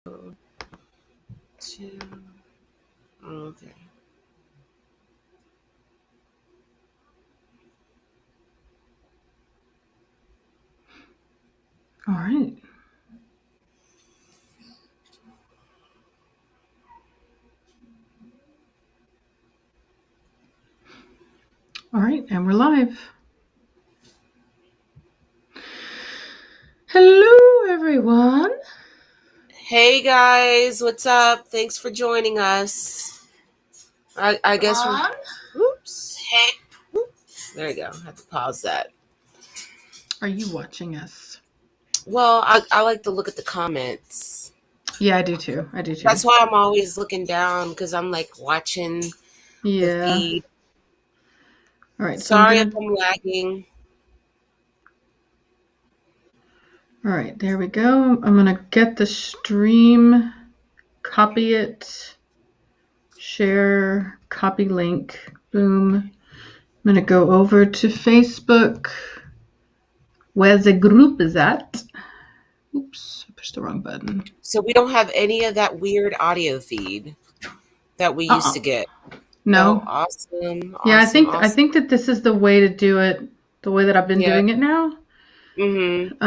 Two. Okay. All right. All right, and we're live. Hello, everyone. Hey guys, what's up? Thanks for joining us. I guess we're. Oops. Hey. There you go. I have to pause that. Are you watching us? Well, I like to look at the comments. Yeah, I do too. That's why I'm always looking down, because I'm like watching the feed. All right. Sorry if I'm lagging. All right, there we go. I'm going to get the stream, copy it, share, copy link, boom. I'm going to go over to Facebook, where the group is at. Oops, I pushed the wrong button. So we don't have any of that weird audio feed that we used to get. No. Oh, awesome. Yeah, I think that this is the way to do it, the way that I've been doing it now. Mm-hmm.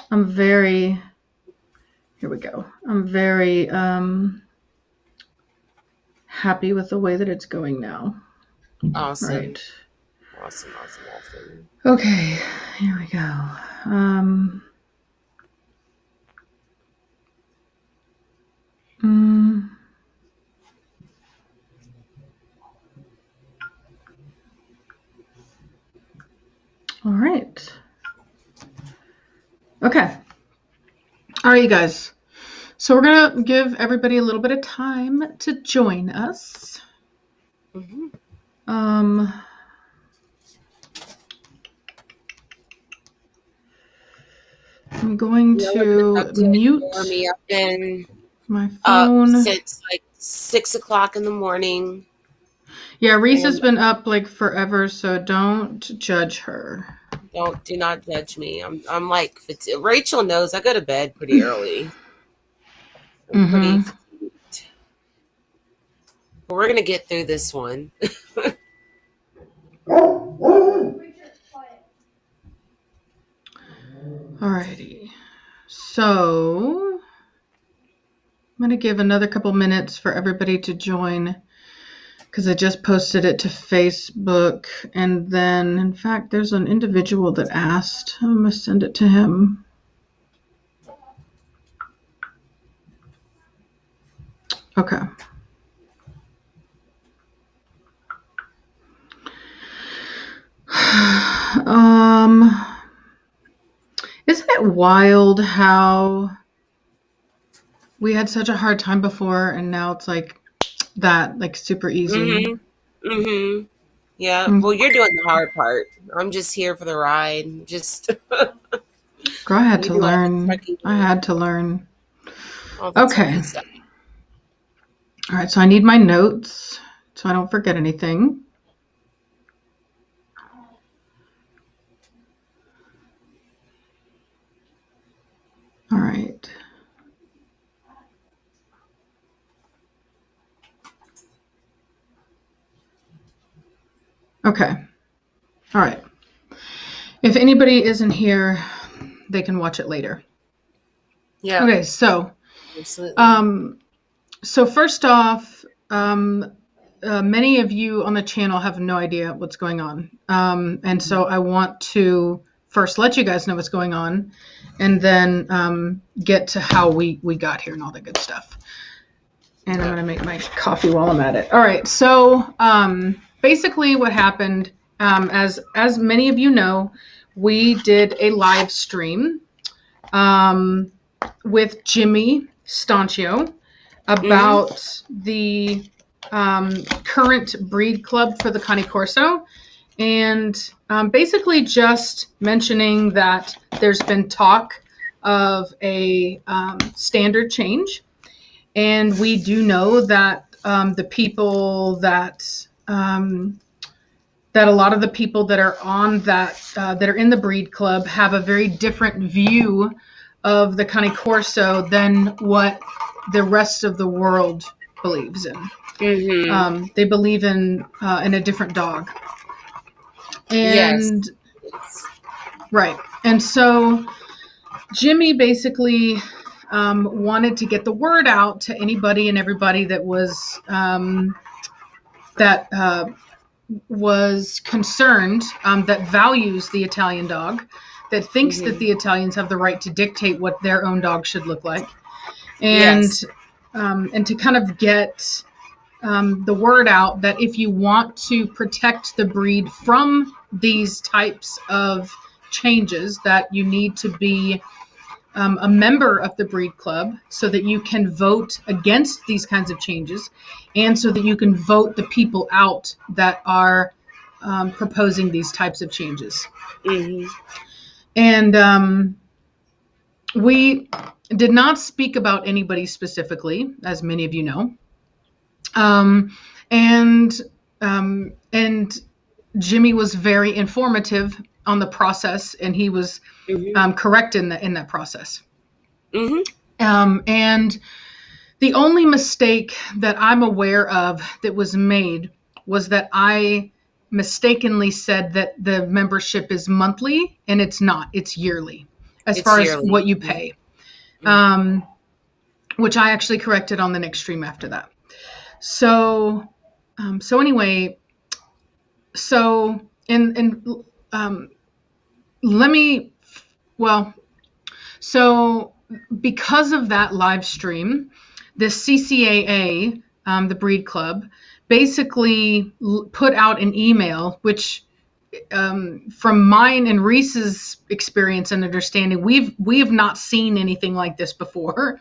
I'm very, here we go. I'm very happy with the way that it's going now. Awesome. Right. Awesome. Okay, here we go. All right. Okay. All right, you guys. So we're going to give everybody a little bit of time to join us. Mm-hmm. I'm going to mute I've been my phone up since like 6 o'clock in the morning. Yeah, Reese has been up like forever, so don't judge her. Do not judge me. I'm like Rachel knows I go to bed pretty early. I'm pretty fatigued. But we're gonna get through this one. Alrighty. So I'm gonna give another couple minutes for everybody to join, because I just posted it to Facebook, and then in fact there's an individual that asked. I'm gonna send it to him. Okay. Isn't it wild how we had such a hard time before, and now it's like that, like super easy? Mm-hmm. Yeah. Well, you're doing the hard part. I'm just here for the ride. Just. Girl, I had to learn. Okay. All right. So I need my notes so I don't forget anything. All right. Okay. All right. If anybody isn't here, they can watch it later. Yeah. Okay. So, absolutely. So first off, many of you on the channel have no idea what's going on. And so I want to first let you guys know what's going on, and then get to how we got here and all that good stuff. And I'm going to make my coffee while I'm at it. All right. So basically what happened, as many of you know, we did a live stream with Jimmy Stancio about the current breed club for the Cane Corso, and basically just mentioning that there's been talk of a standard change, and we do know that the people that a lot of the people that are on that that are in the breed club have a very different view of the Cane Corso than what the rest of the world believes in. Mm-hmm. They believe in a different dog. Yes. And right. And so Jimmy basically wanted to get the word out to anybody and everybody that was concerned, that values the Italian dog, that thinks that the Italians have the right to dictate what their own dog should look like, and Yes. and to kind of get the word out that if you want to protect the breed from these types of changes, that you need to be a member of the breed club so that you can vote against these kinds of changes, and so that you can vote the people out that are proposing these types of changes. Mm-hmm. And we did not speak about anybody specifically, as many of you know. And Jimmy was very informative on the process, and he was correct in that process. Mm-hmm. And the only mistake that I'm aware of that was made was that I mistakenly said that the membership is monthly, and it's not. It's yearly, as far as what you pay, which I actually corrected on the next stream after that. So anyway, so because of that live stream, the CCAA, the Breed Club, basically put out an email, which from mine and Reese's experience and understanding, we have not seen anything like this before.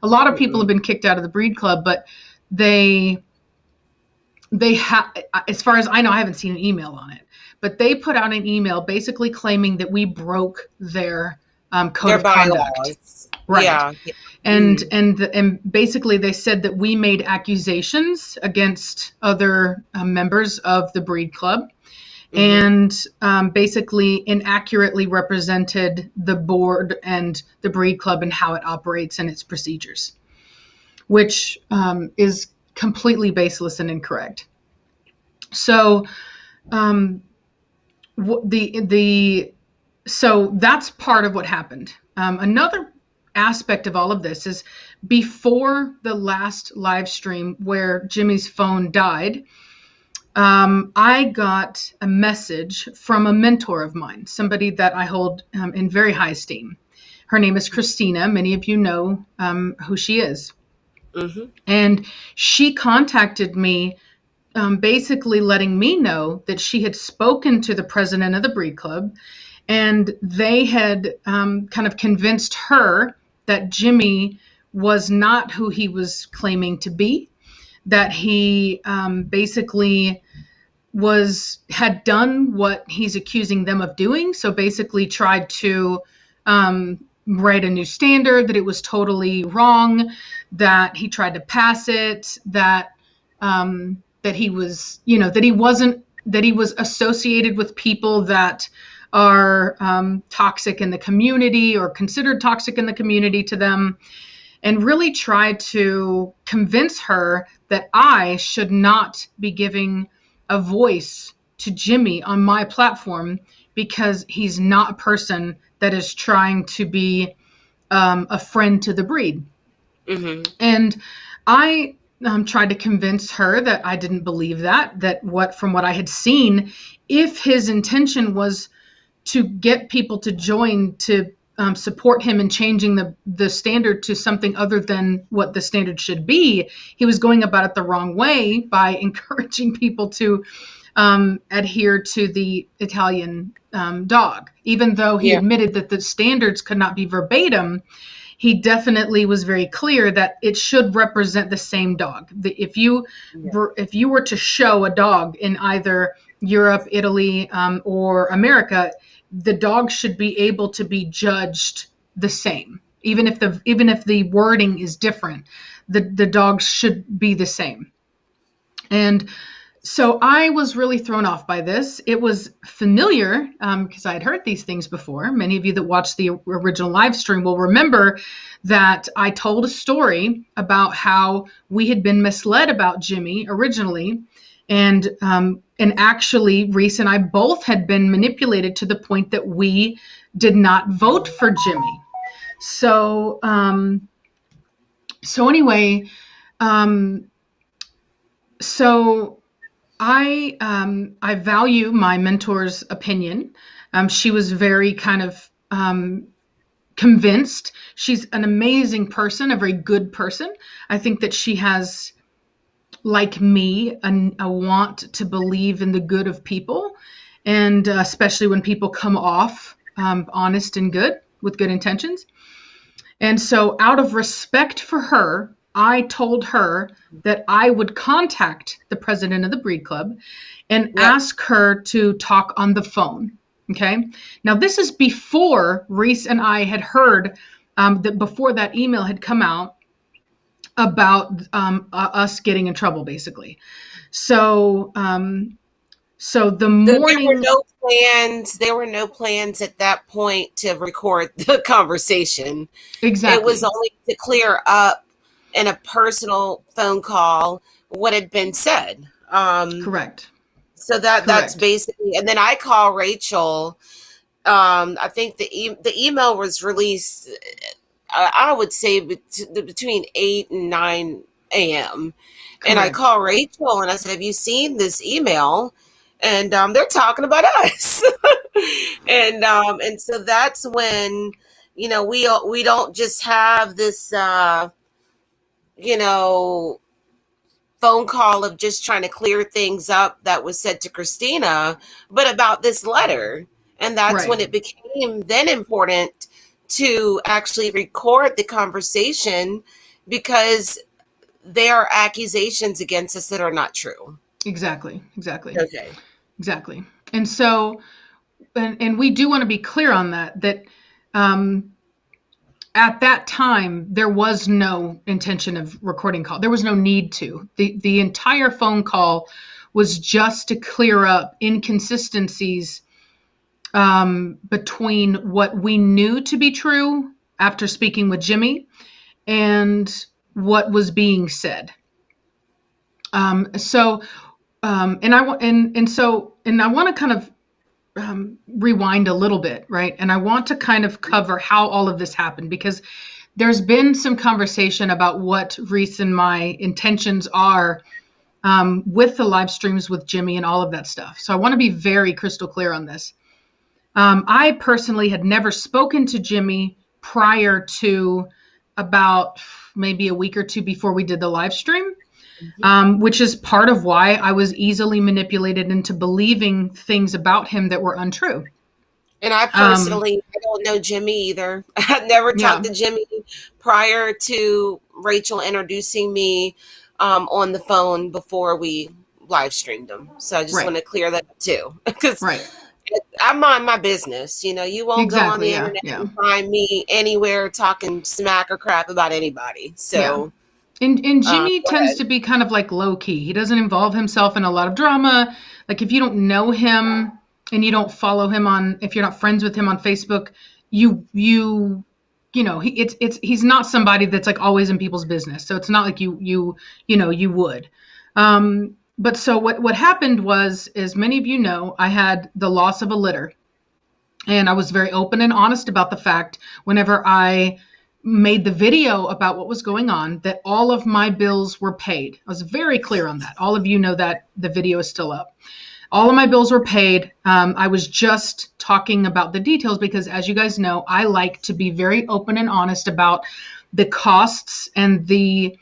A lot of people have been kicked out of the Breed Club, but they have, as far as I know, I haven't seen an email on it, but they put out an email basically claiming that we broke their code of conduct. Right. Yeah. And basically they said that we made accusations against other members of the Breed Club, and basically inaccurately represented the board and the Breed Club and how it operates and its procedures, which is completely baseless and incorrect. So so that's part of what happened. Another aspect of all of this is, before the last live stream where Jimmy's phone died, I got a message from a mentor of mine, somebody that I hold in very high esteem. Her name is Christina. Many of you know who she is. And she contacted me, basically letting me know that she had spoken to the president of the Breed Club, and they had kind of convinced her that Jimmy was not who he was claiming to be, that he basically had done what he's accusing them of doing. So basically tried to write a new standard, that it was totally wrong, that he tried to pass it, that he was, that he was associated with people that are toxic in the community, or considered toxic in the community to them, and really tried to convince her that I should not be giving a voice to Jimmy on my platform, because he's not a person that is trying to be a friend to the breed. And I tried to convince her that I didn't believe that from what I had seen, if his intention was to get people to join to support him in changing the standard to something other than what the standard should be, he was going about it the wrong way by encouraging people to adhere to the Italian dog. Even though he admitted that the standards could not be verbatim, he definitely was very clear that it should represent the same dog. If you were to show a dog in either Europe, Italy, or America, the dog should be able to be judged the same. Even if the wording is different, the dog should be the same. And So I was really thrown off by this. It was familiar because I had heard these things before. Many of you that watched the original live stream will remember that I told a story about how we had been misled about Jimmy originally, and actually Reese and I both had been manipulated to the point that we did not vote for Jimmy. So anyway, so I value my mentor's opinion. She was very kind of convinced. She's an amazing person, a very good person. I think that she has, like me, a want to believe in the good of people, and especially when people come off honest and good with good intentions. And so, out of respect for her, I told her that I would contact the president of the Breed Club and ask her to talk on the phone. Okay. Now, this is before Reese and I had heard that before that email had come out about us getting in trouble, basically. So, the morning. There were no plans at that point to record the conversation. Exactly. It was only to clear up in a personal phone call what had been said. Correct. So that's basically, and then I call Rachel. I think the email was released, I would say between 8 and 9 a.m. Correct. And I call Rachel and I said, have you seen this email? And they're talking about us. and so that's when, we don't just have this, phone call of just trying to clear things up that was said to Christina, but about this letter. And that's when it became then important to actually record the conversation, because there are accusations against us that are not true. Exactly. Okay. Exactly. And so, and we do want to be clear on that at that time, there was no intention of recording call. There was no need to. The entire phone call was just to clear up inconsistencies between what we knew to be true after speaking with Jimmy and what was being said. And I want to kind of rewind a little bit, right? And I want to kind of cover how all of this happened, because there's been some conversation about what Reese and my intentions are with the live streams with Jimmy and all of that stuff. So I want to be very crystal clear on this. I personally had never spoken to Jimmy prior to about maybe a week or two before we did the live stream. Which is part of why I was easily manipulated into believing things about him that were untrue. And I personally, I don't know Jimmy either. I had never talked to Jimmy prior to Rachel introducing me on the phone before we live streamed them. So I just want to clear that up too, because I mind my business. You won't go on the internet and find me anywhere talking smack or crap about anybody. So. And Jimmy tends to be kind of like low key. He doesn't involve himself in a lot of drama. Like, if you don't know him and you don't follow him if you're not friends with him on Facebook, he's not somebody that's like always in people's business. So it's not like you would. But so what happened was, as many of you know, I had the loss of a litter, and I was very open and honest about the fact whenever I made the video about what was going on, that all of my bills were paid. I was very clear on that. All of you know that the video is still up. All of my bills were paid. I was just talking about the details because, as you guys know, I like to be very open and honest about the costs and the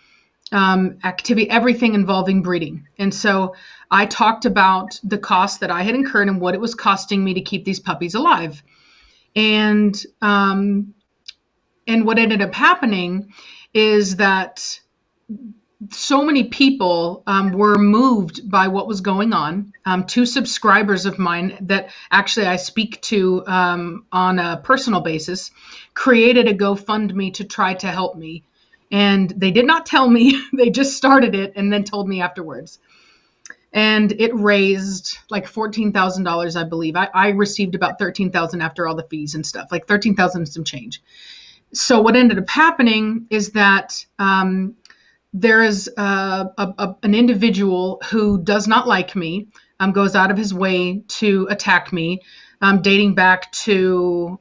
activity, everything involving breeding. And so I talked about the cost that I had incurred and what it was costing me to keep these puppies alive. And what ended up happening is that so many people were moved by what was going on. 2 subscribers of mine that actually I speak to on a personal basis created a GoFundMe to try to help me. And they did not tell me. They just started it and then told me afterwards. and it raised like $14,000, I believe. I received about 13,000 after all the fees and stuff, like 13,000 and some change. So what ended up happening is that there is an individual who does not like me, goes out of his way to attack me, dating back to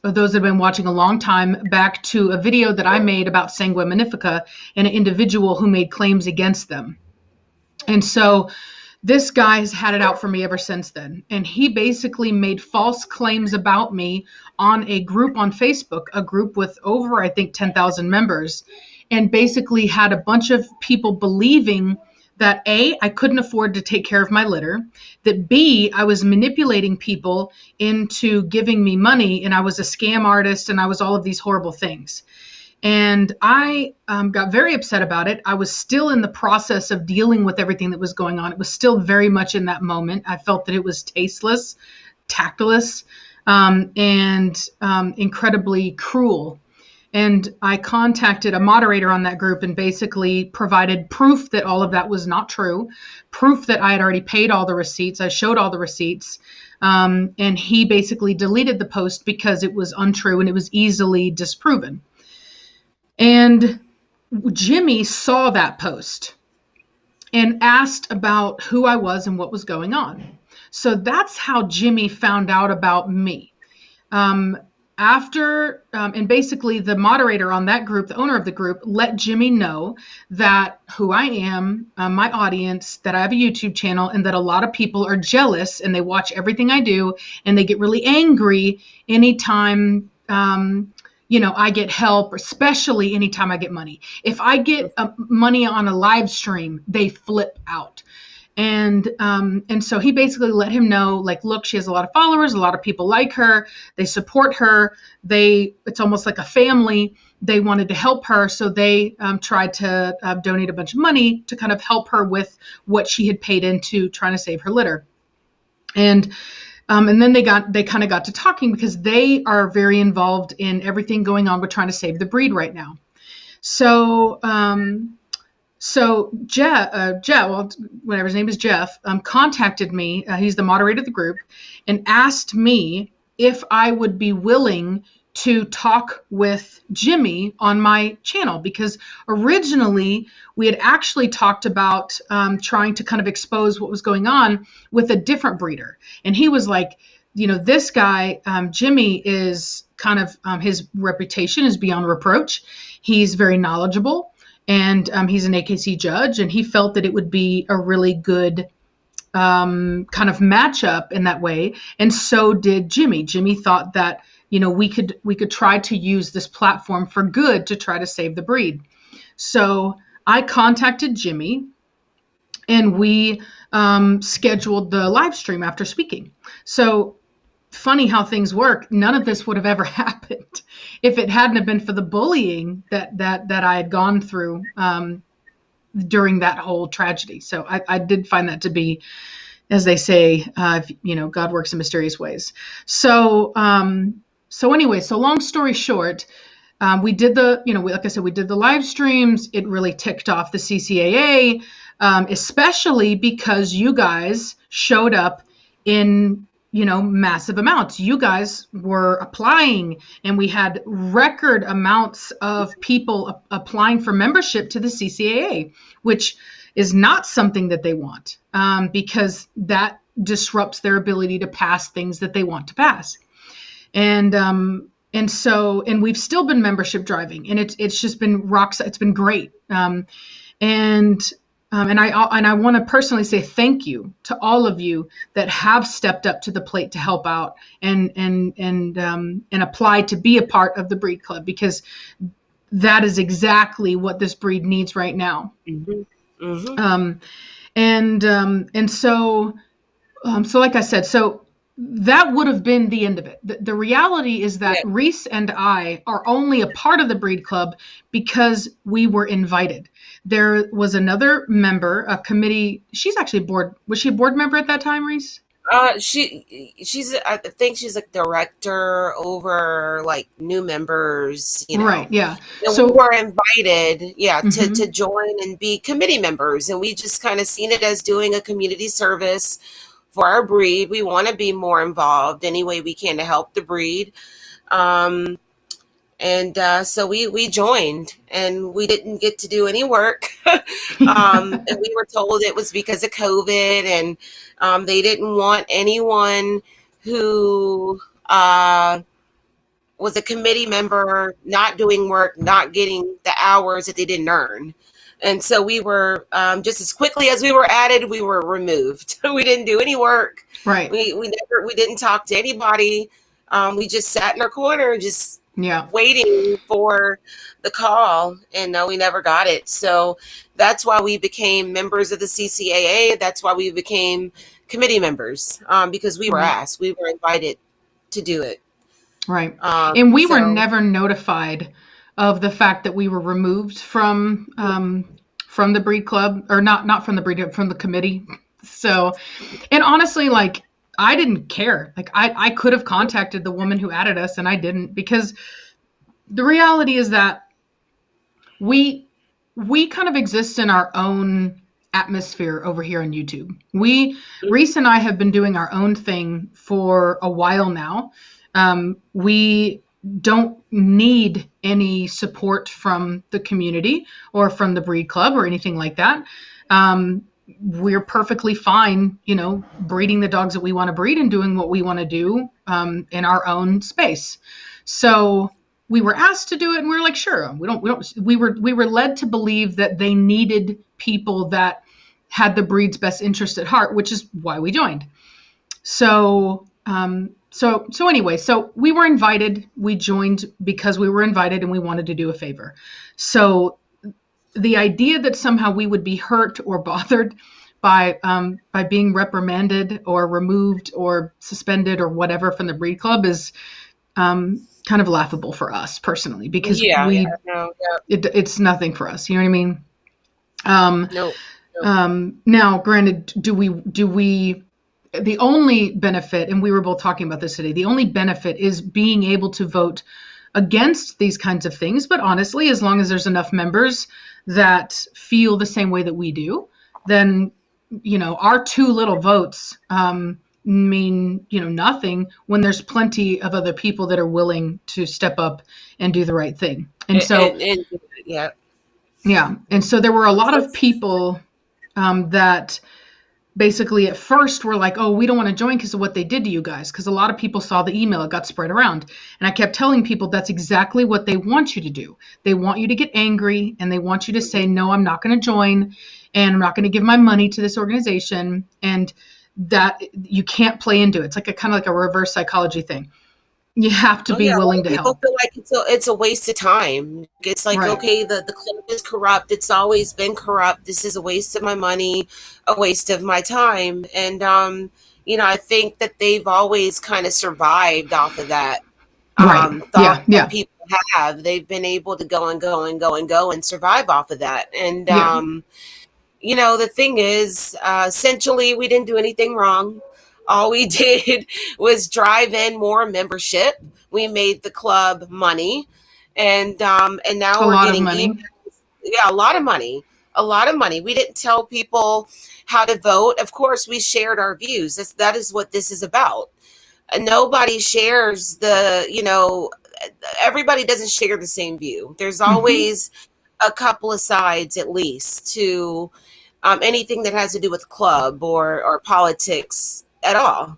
those that have been watching a long time, back to a video that I made about Sanguine Magnifica and an individual who made claims against them. And so this guy has had it out for me ever since then. And he basically made false claims about me on a group on Facebook, a group with over, I think, 10,000 members, and basically had a bunch of people believing that A, I couldn't afford to take care of my litter, that B, I was manipulating people into giving me money, and I was a scam artist, and I was all of these horrible things. And I got very upset about it. I was still in the process of dealing with everything that was going on. It was still very much in that moment. I felt that it was tasteless, tactless, and incredibly cruel. And I contacted a moderator on that group and basically provided proof that all of that was not true, proof that I had already paid all the receipts. I showed all the receipts. And he basically deleted the post because it was untrue and it was easily disproven. And Jimmy saw that post and asked about who I was and what was going on. So that's how Jimmy found out about me. And basically the moderator on that group, the owner of the group, let Jimmy know that who I am, my audience, that I have a YouTube channel, and that a lot of people are jealous and they watch everything I do and they get really angry anytime I get help, especially anytime I get money. If I get money on a live stream, they flip out. And so he basically let him know, like, look, she has a lot of followers, a lot of people like her, they support her, it's almost like a family. They wanted to help her, so they tried to donate a bunch of money to kind of help her with what she had paid into trying to save her litter. And then they kind of got to talking because they are very involved in everything going on with trying to save the breed right now. So Jeff, whatever his name is, Jeff, contacted me. He's the moderator of the group, and asked me if I would be willing to talk with Jimmy on my channel, because originally we had actually talked about trying to kind of expose what was going on with a different breeder. And he was like, this guy, Jimmy, is kind of, his reputation is beyond reproach. He's very knowledgeable, and he's an AKC judge, and he felt that it would be a really good kind of matchup in that way. And so did Jimmy. Jimmy thought that we could try to use this platform for good to try to save the breed. So I contacted Jimmy, and we scheduled the live stream after speaking. So funny how things work. None of this would have ever happened if it hadn't have been for the bullying that I had gone through during that whole tragedy. So I did find that to be, as they say, God works in mysterious ways. So anyway, so long story short, we did like I said, we did the live streams. It really ticked off the CCAA, especially because you guys showed up in massive amounts. You guys were applying, and we had record amounts of people applying for membership to the CCAA, which is not something that they want, because that disrupts their ability to pass things that they want to pass. And we've still been membership driving, and it's just been it's been great. And I want to personally say thank you to all of you that have stepped up to the plate to help out and apply to be a part of the Breed Club, because that is exactly what this breed needs right now. Mm-hmm. Mm-hmm. So like I said, so that would have been the end of it. The reality is that Reese and I are only a part of the Breed Club because we were invited. There was another member, a committee. She's actually was she a board member at that time, Reese? She's I think she's like director over like new members, Right. Yeah. and we So, were invited, yeah, to mhm. join and be committee members, and we just kind of seen it as doing a community service for our breed. We want to be more involved any way we can to help the breed. Um, and so we joined, and we didn't get to do any work. And we were told it was because of COVID, and they didn't want anyone who was a committee member not doing work, not getting the hours that they didn't earn. And so we were just as quickly as we were added, we were removed. We didn't do any work. Right. We didn't talk to anybody. We just sat in our corner, just Yeah. waiting for the call, and no, we never got it. So that's why we became members of the CCAA. That's why we became committee members, because we were Right. asked, we were invited to do it. Right. And we were So never notified of the fact that we were removed from the breed club, or not from the breed, from the committee. So, and honestly, like, I didn't care. Like, I could have contacted the woman who added us, and I didn't, because the reality is that we we kind of exist in our own atmosphere over here on YouTube. Reese and I have been doing our own thing for a while now. We don't need any support from the community or from the breed club or anything like that. We're perfectly fine, breeding the dogs that we want to breed and doing what we want to do in our own space. So we were asked to do it, and we were like, sure. We were led to believe that they needed people that had the breed's best interest at heart, which is why we joined. So anyway, so we were invited. We joined because we were invited, and we wanted to do a favor. So the idea that somehow we would be hurt or bothered by being reprimanded or removed or suspended or whatever from the breed club is kind of laughable for us personally, because yeah, no, it's nothing for us. You know what I mean? no, no. Now, granted, do we? The only benefit, and we were both talking about this today, the only benefit is being able to vote against these kinds of things. But honestly, as long as there's enough members that feel the same way that we do, then our two little votes mean nothing when there's plenty of other people that are willing to step up and do the right thing. And so Yeah, and so there were a lot of people that basically at first were like, oh, we don't want to join because of what they did to you guys, because a lot of people saw the email, it got spread around. And I kept telling people that's exactly what they want you to do. They want you to get angry, and they want you to say, no, I'm not going to join, and I'm not going to give my money to this organization, and that you can't play into it. It's like a kind of like a reverse psychology thing. You have to be a lot willing of to people help. feel like it's a waste of time. It's like, Right. okay, the club is corrupt. It's always been corrupt. This is a waste of my money, a waste of my time. And I think that they've always kind of survived off of that Right. thought Yeah. that Yeah. people have. They've been able to go and go and go and go and survive off of that. And Yeah. the thing is, essentially, we didn't do anything wrong. All we did was drive in more membership. We made the club money, and now A we're lot of getting emails. money. Yeah, a lot of money, a lot of money. We didn't tell people how to vote. Of course, we shared our views. That is what this is about. Nobody shares everybody doesn't share the same view. There's Hmm. always a couple of sides at least to anything that has to do with club or politics at all.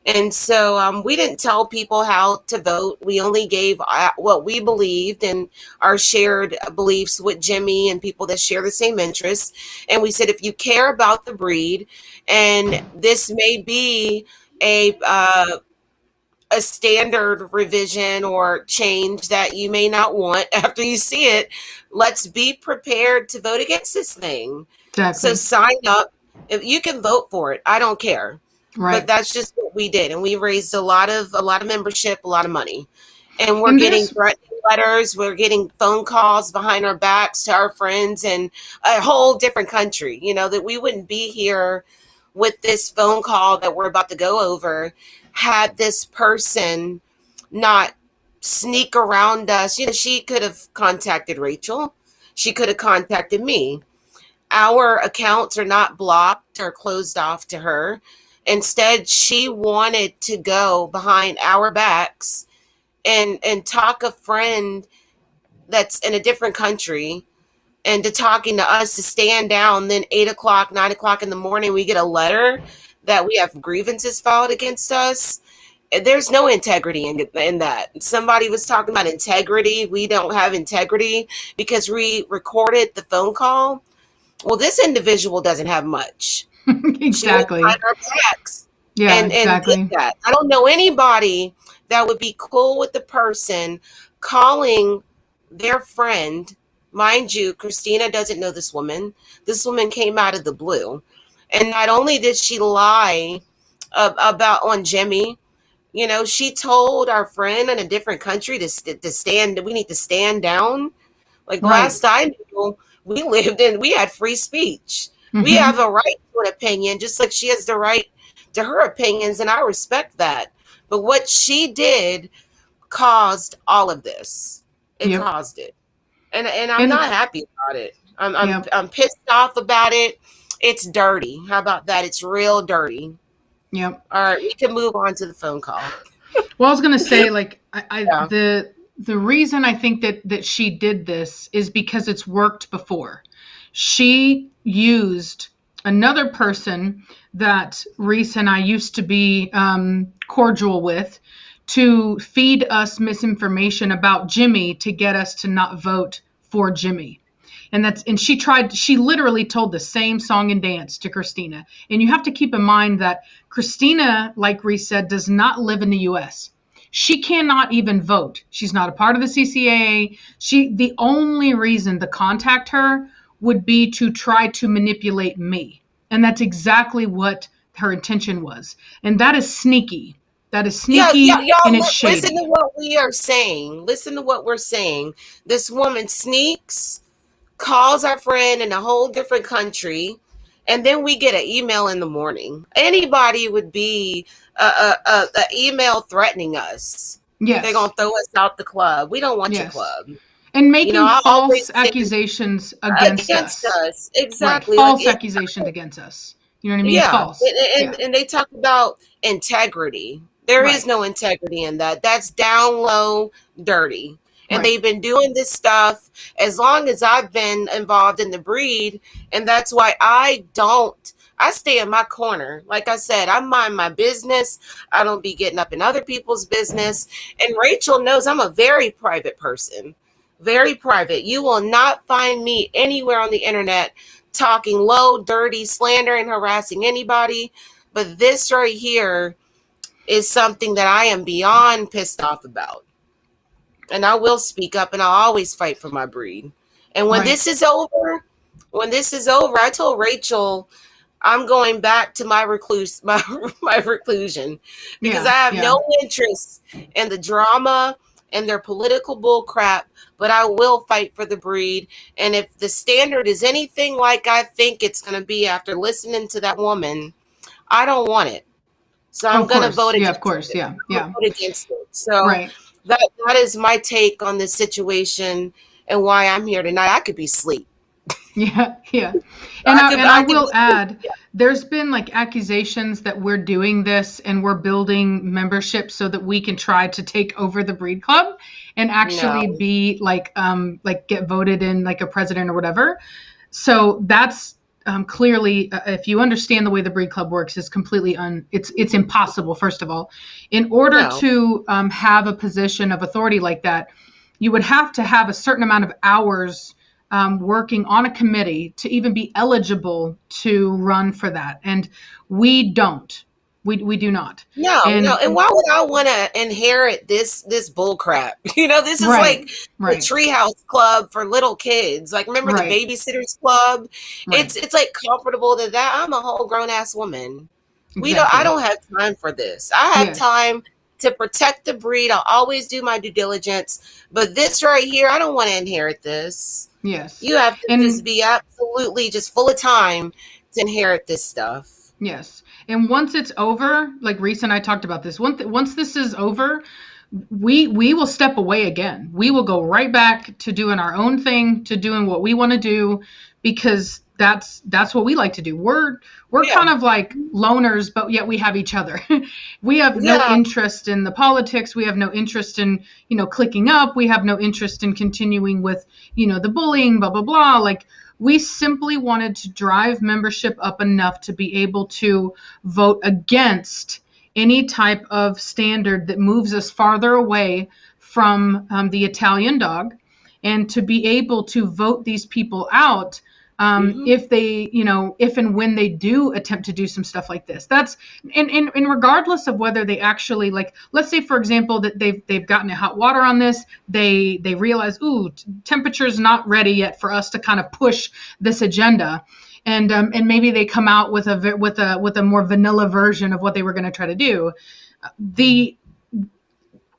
And so we didn't tell people how to vote. We only gave what we believed and our shared beliefs with Jimmy and people that share the same interests. And we said, if you care about the breed, and this may be a uh, a standard revision or change that you may not want after you see it, let's be prepared to vote against this thing. So Exactly. sign up. If you can vote for it, I don't care. But Right. that's just what we did, and we raised a lot of membership, a lot of money, and we're And getting there's threatening letters. We're getting phone calls behind our backs to our friends in a whole different country. That we wouldn't be here with this phone call that we're about to go over, had this person not sneak around us. She could have contacted Rachel. She could have contacted me. Our accounts are not blocked or closed off to her. Instead, she wanted to go behind our backs and talk a friend that's in a different country and to talking to us to stand down. Then 8 o'clock, 9 o'clock in the morning, we get a letter that we have grievances filed against us. There's no integrity in that. Somebody was talking about integrity. We don't have integrity because we recorded the phone call. Well, this individual doesn't have much. She went Exactly. behind our backs Yeah, and did exactly. that. I don't know anybody that would be cool with the person calling their friend. Mind you, Christina doesn't know this woman. This woman came out of the blue. And not only did she lie about on Jimmy, she told our friend in a different country to stand. We need to stand down. Like Right. last I knew, we had free speech. We have Hmm. a right to an opinion, just like she has the right to her opinions, and I respect that. But what she did caused all of this. It Yep. caused it, and I'm And not happy about it. I'm I'm yep. I'm pissed off about it. It's dirty. How about that? It's real dirty. Yep. All right, we can move on to the phone call. Well, I was gonna say, like, Yeah, the reason I think that she did this is because it's worked before. She used another person that Reese and I used to be cordial with to feed us misinformation about Jimmy to get us to not vote for Jimmy. And she literally told the same song and dance to Christina. And you have to keep in mind that Christina, like Reese said, does not live in the US. She cannot even vote. She's not a part of the CCAA. The only reason to contact her would be to try to manipulate me. And that's exactly what her intention was. And that is sneaky. That is yeah, sneaky and y'all. it's Listen to shady. what we are saying. Listen to what we're saying. This woman sneaks, calls our friend in a whole different country, and then we get an email in the morning. Anybody would be a email threatening us. They're Yes. gonna throw us out the club. We don't want your Yes. club. And making I false always say accusations against against us. us Right. exactly. Like False accusations against us. You know what I mean? yeah, False. Yeah. and they talk about integrity. There is Right. no integrity in that. That's down low, dirty. And Right. they've been doing this stuff as long as I've been involved in the breed. And that's why I stay in my corner. Like I said, I mind my business. I don't be getting up in other people's business. And Rachel knows I'm a very private person. Very private. You will not find me anywhere on the internet talking low, dirty, slandering, harassing anybody. But this right here is something that I am beyond pissed off about. And I will speak up and I'll always fight for my breed. And Right. when this is over, I told Rachel I'm going back to my reclusion because I Yeah. have Yeah. no interest in the drama and their political bull crap, but I will fight for the breed. And if the standard is anything like I think it's going to be after listening to that woman, I don't want it. So Oh, I'm of going to course. vote Yeah. Of against course. it. Yeah. I'm going to Yeah. vote against it. So Right. that is my take on this situation and why I'm here tonight. I could be asleep. Yeah, yeah. And I I could be will asleep. add, there's been like accusations that we're doing this and we're building membership so that we can try to take over the breed club and actually No. be like get voted in like a president or whatever. So that's clearly, if you understand the way the breed club works, is completely it's impossible. First of all, in order No. to have a position of authority like that, you would have to have a certain amount of hours working on a committee to even be eligible to run for that. And we don't. We do not. No, no. And And why would I want to inherit this bull crap? This is right, like the right, treehouse club for little kids. Like remember the right, babysitters club? right. It's like comparable to that. I'm a whole grown ass woman. I Exactly. don't have time for this. I have Yes. time to protect the breed. I'll always do my due diligence. But this right here, I don't want to inherit this. Yes. You have to just And be absolutely just full of time to inherit this stuff. Yes. And once it's over, like Reese and I talked about this, once this is over, we will step away again. We will go right back to doing our own thing, to doing what we want to do, because that's what we like to do. We're Yeah. kind of like loners, but yet we have each other. We have no Yeah. interest in the politics. We have no interest in, clicking up. We have no interest in continuing with, the bullying, blah blah blah. Like, we simply wanted to drive membership up enough to be able to vote against any type of standard that moves us farther away from the Italian dog, and to be able to vote these people out Hmm. if they, if and when they do attempt to do some stuff like this. That's and regardless of whether they actually, like, let's say for example that they've gotten a hot water on this, they realize, ooh, temperature's not ready yet for us to kind of push this agenda, and maybe they come out with a more vanilla version of what they were going to try to do. The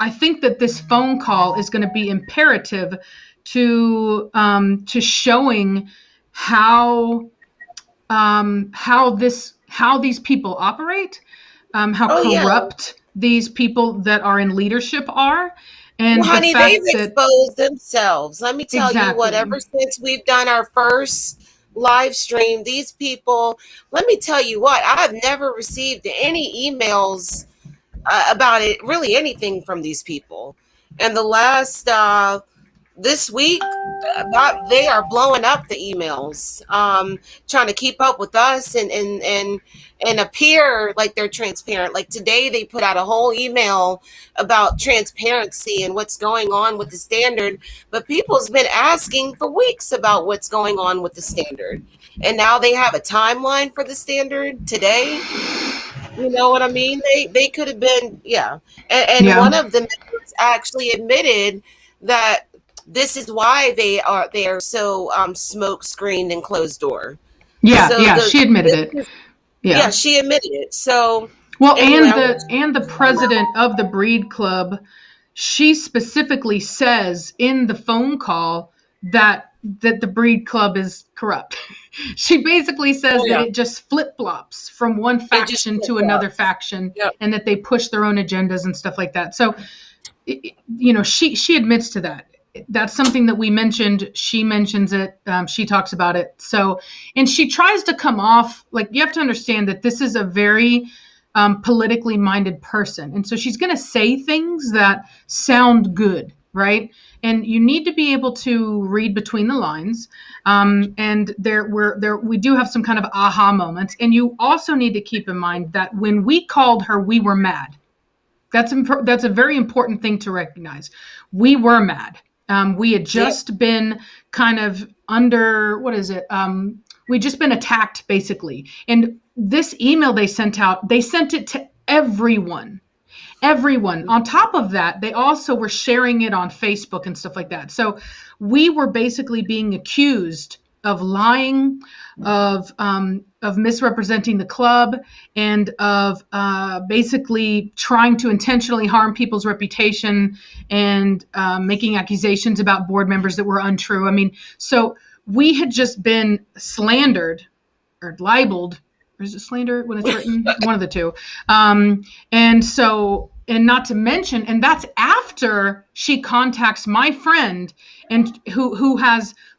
I think that this phone call is going to be imperative to showing how how these people operate, how Oh yeah. corrupt these people that are in leadership are, Well, and the honey, they've fact that exposed themselves. Let me tell you what, exactly, ever since we've done our first live stream, these people, let me tell you what, I've never received any emails about it, really anything from these people. And the last this week, they are blowing up the emails, trying to keep up with us and appear like they're transparent. Like today, they put out a whole email about transparency and what's going on with the standard. But people's been asking for weeks about what's going on with the standard, and now they have a timeline for the standard today. You know what I mean? They could have been, yeah. And yeah, one of the members actually admitted that this is why they are so smoke screened and closed door. yeah, So yeah. the She admitted this it. is, yeah, Yeah. she admitted it. So Well, anyway, I'll let and the you find out. president of the breed club, she specifically says in the phone call that the breed club is corrupt. She basically Oh says that yeah, it just flip-flops from one it just faction flip to another flops. faction, Yep. and that they push their own agendas and stuff like that. So, she admits to that. That's something that we mentioned. She mentions it. She talks about it. So, and she tries to come off like, you have to understand that this is a very politically minded person, and so she's going to say things that sound good, right? And you need to be able to read between the lines. And we do have some kind of aha moments, and you also need to keep in mind that when we called her, we were mad. That's a very important thing to recognize. We were mad. We had Yep. just been kind of under, what is it? We'd just been attacked, basically. And this email they sent out, they sent it to everyone. Everyone. On top of that, they also were sharing it on Facebook and stuff like that. So we were basically being accused of lying, of misrepresenting the club, and of basically trying to intentionally harm people's reputation, and making accusations about board members that were untrue. I mean, so we had just been slandered or libeled, or is it slander when it's written? One of the two. And so, and not to mention, and that's after she contacts my friend, and who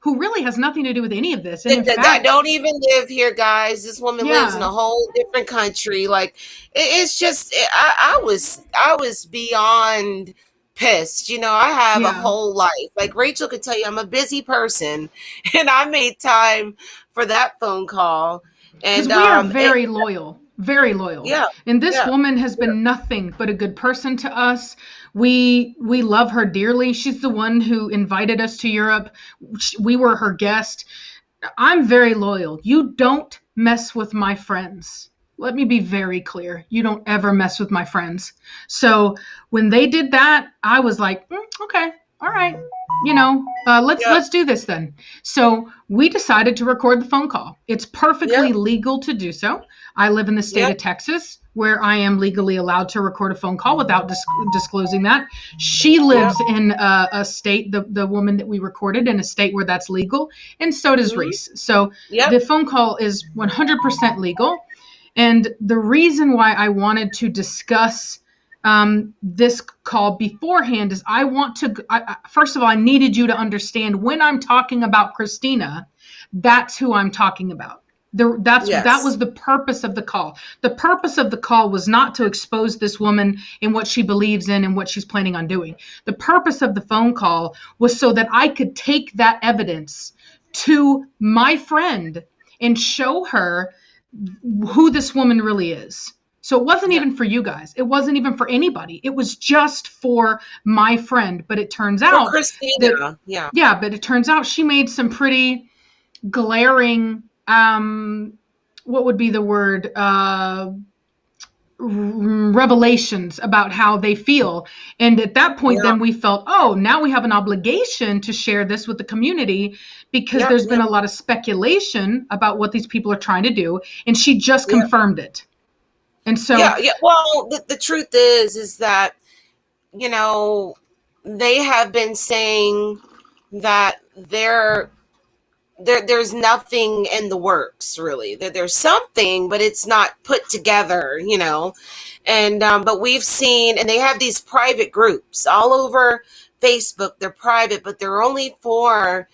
really has nothing to do with any of this. And in That fact, don't even live here, guys. This woman lives in yeah, a whole different country. Like it's just, I was beyond pissed. I have a yeah, whole life. Like Rachel could tell you, I'm a busy person, and I made time for that phone call. because And we are very loyal, very loyal. yeah, And this yeah, woman has been nothing but a good person to us. We love her dearly. She's the one who invited us to Europe. We were her guest. I'm very loyal. You don't mess with my friends. Let me be very clear. You don't ever mess with my friends. So when they did that, I was like, okay, all right, let's yeah, let's do this then. So we decided to record the phone call. It's yeah, perfectly legal to do so. I live in the state yeah, of Texas, where I am legally allowed to record a phone call without disclosing that. She yeah. lives in a state, the woman that we recorded, in a state where that's legal, and so does Hmm. Reese. So Yep. the phone call is 100% legal. And the reason why I wanted to discuss this call beforehand is first of all, I needed you to understand when I'm talking about Christina, that's who I'm talking about. That Yes. was the purpose of the call. The purpose of the call was not to expose this woman in what she believes in and what she's planning on doing. The purpose of the phone call was so that I could take that evidence to my friend and show her who this woman really is. So it wasn't Yeah. even for you guys. It wasn't even for anybody. It was just for my friend. But it turns For out that, Christina. Yeah. yeah, but it turns out she made some pretty glaring, what would be the word, revelations about how they feel. And at that point, Yeah. then we felt, oh, now we have an obligation to share this with the community because Yeah. there's Yeah. been a lot of speculation about what these people are trying to do. And she just Yeah. confirmed it. And so, Yeah. Yeah. Well, the truth is that, you know, they have been saying that there's nothing in the works really. There's something, but it's not put together, And but we've seen, and they have these private groups all over Facebook. They're private, but they're only for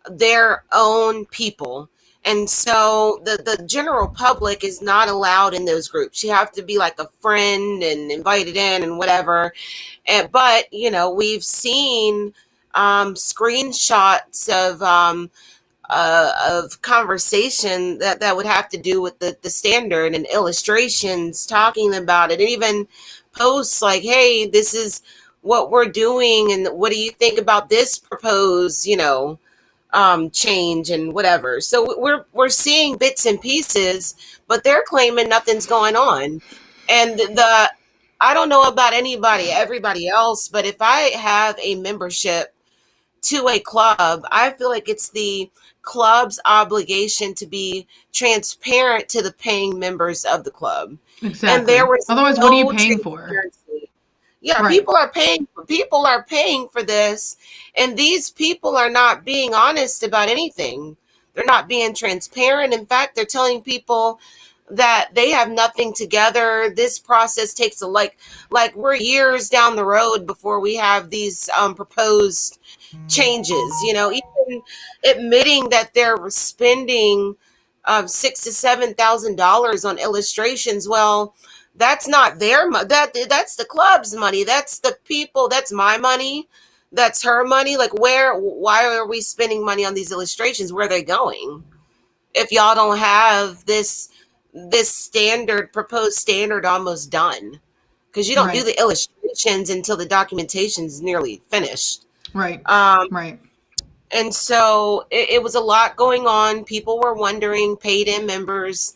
their own people. And so the general public is not allowed in those groups. You have to be like a friend and invited in and whatever. But, we've seen screenshots of conversation that would have to do with the standard and illustrations talking about it, and even posts like, hey, this is what we're doing, and what do you think about this proposed, change and whatever. So we're seeing bits and pieces, but they're claiming nothing's going on. And I don't know about everybody else, but if I have a membership to a club, I feel like it's the club's obligation to be transparent to the paying members of the club. And there exactly. was Otherwise, what are you no paying for? transparency. Yeah, Right. people are paying for this, and these people are not being honest about anything. They're not being transparent. In fact, they're telling people that they have nothing together. This process takes like we're years down the road before we have these proposed changes. Even admitting that they're spending $6,000 to $7,000 on illustrations. Well, that's not their money. That's the club's money. That's the people. That's my money. That's her money. Like, why are we spending money on these illustrations? Where are they going? If y'all don't have this proposed standard almost done, because you don't do Right. the illustrations until the documentation is nearly finished. Right. Um, Right. and so it was a lot going on. People were wondering, paid in members,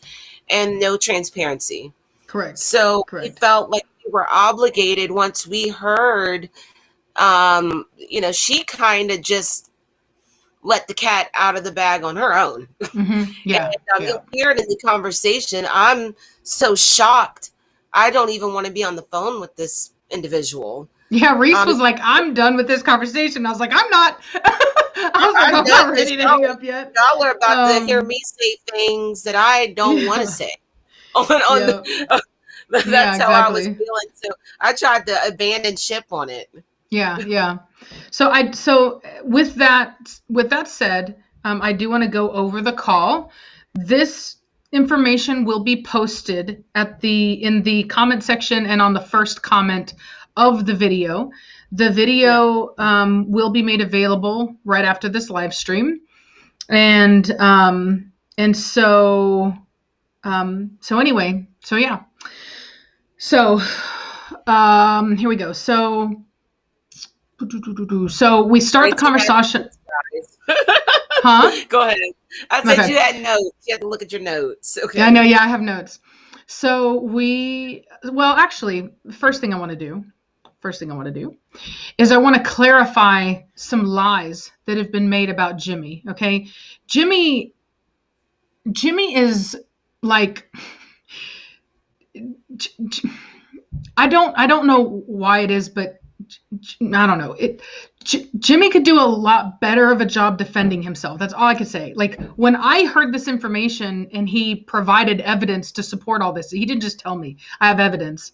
and no transparency. Correct. So we Correct. felt like we were obligated once we heard, she kind of just let the cat out of the bag on her own. Yeah. And Yeah. you'll hear it in the conversation. I'm so shocked. I don't even want to be on the phone with this individual. Yeah, Reese Um, was like, I'm done with this conversation. I was like, I'm not. I was like, I'm I'm done not because ready to hang up yet. y'all are about to hear me say things that I don't want to Yeah. say. On Yeah. the, Yeah, that's how I was exactly. feeling. So I tried to abandon ship on it. Yeah, yeah. So with that said, I do want to go over the call. This information will be posted in the comment section and on the first comment of the video. The Yeah. video will be made available right after this live stream, and so anyway, so yeah. So here we go. So we start the Rachel has conversation. notes, guys. Huh? Go ahead. I said Okay. you had notes. You had to look at your notes. Yeah, I know. Okay. Yeah, I have notes. So actually, first thing I want to do is I want to clarify some lies that have been made about Jimmy. Okay. Jimmy is like, I don't know why it is, but I don't know. Jimmy could do a lot better of a job defending himself. That's all I could say. Like, when I heard this information and he provided evidence to support all this, he didn't just tell me I have evidence.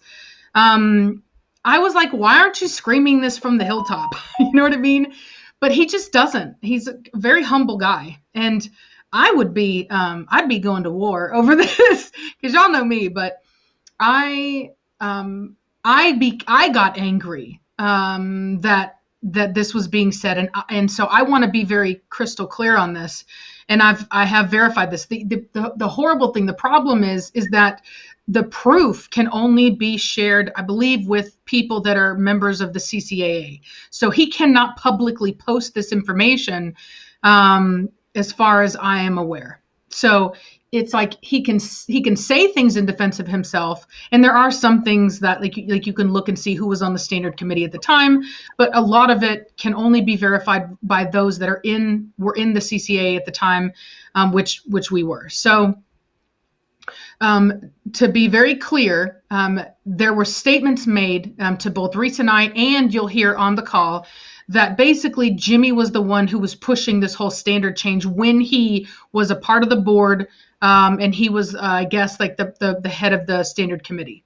I was like, why aren't you screaming this from the hilltop? You know what I mean? But he just doesn't. He's a very humble guy, and I'd be going to war over this, because y'all know me. But I I got angry that this was being said, and so I want to be very crystal clear on this, and I have verified this. The horrible thing, the problem is that the proof can only be shared, I believe, with people that are members of the CCAA. So he cannot publicly post this information, as far as I am aware. So it's like he can say things in defense of himself, and there are some things that like you can look and see who was on the standard committee at the time, but a lot of it can only be verified by those that were in the CCAA at the time, which we were. So to be very clear, there were statements made to both Reese and I, and you'll hear on the call, that basically Jimmy was the one who was pushing this whole standard change when he was a part of the board, and he was, I guess, like the head of the standard committee.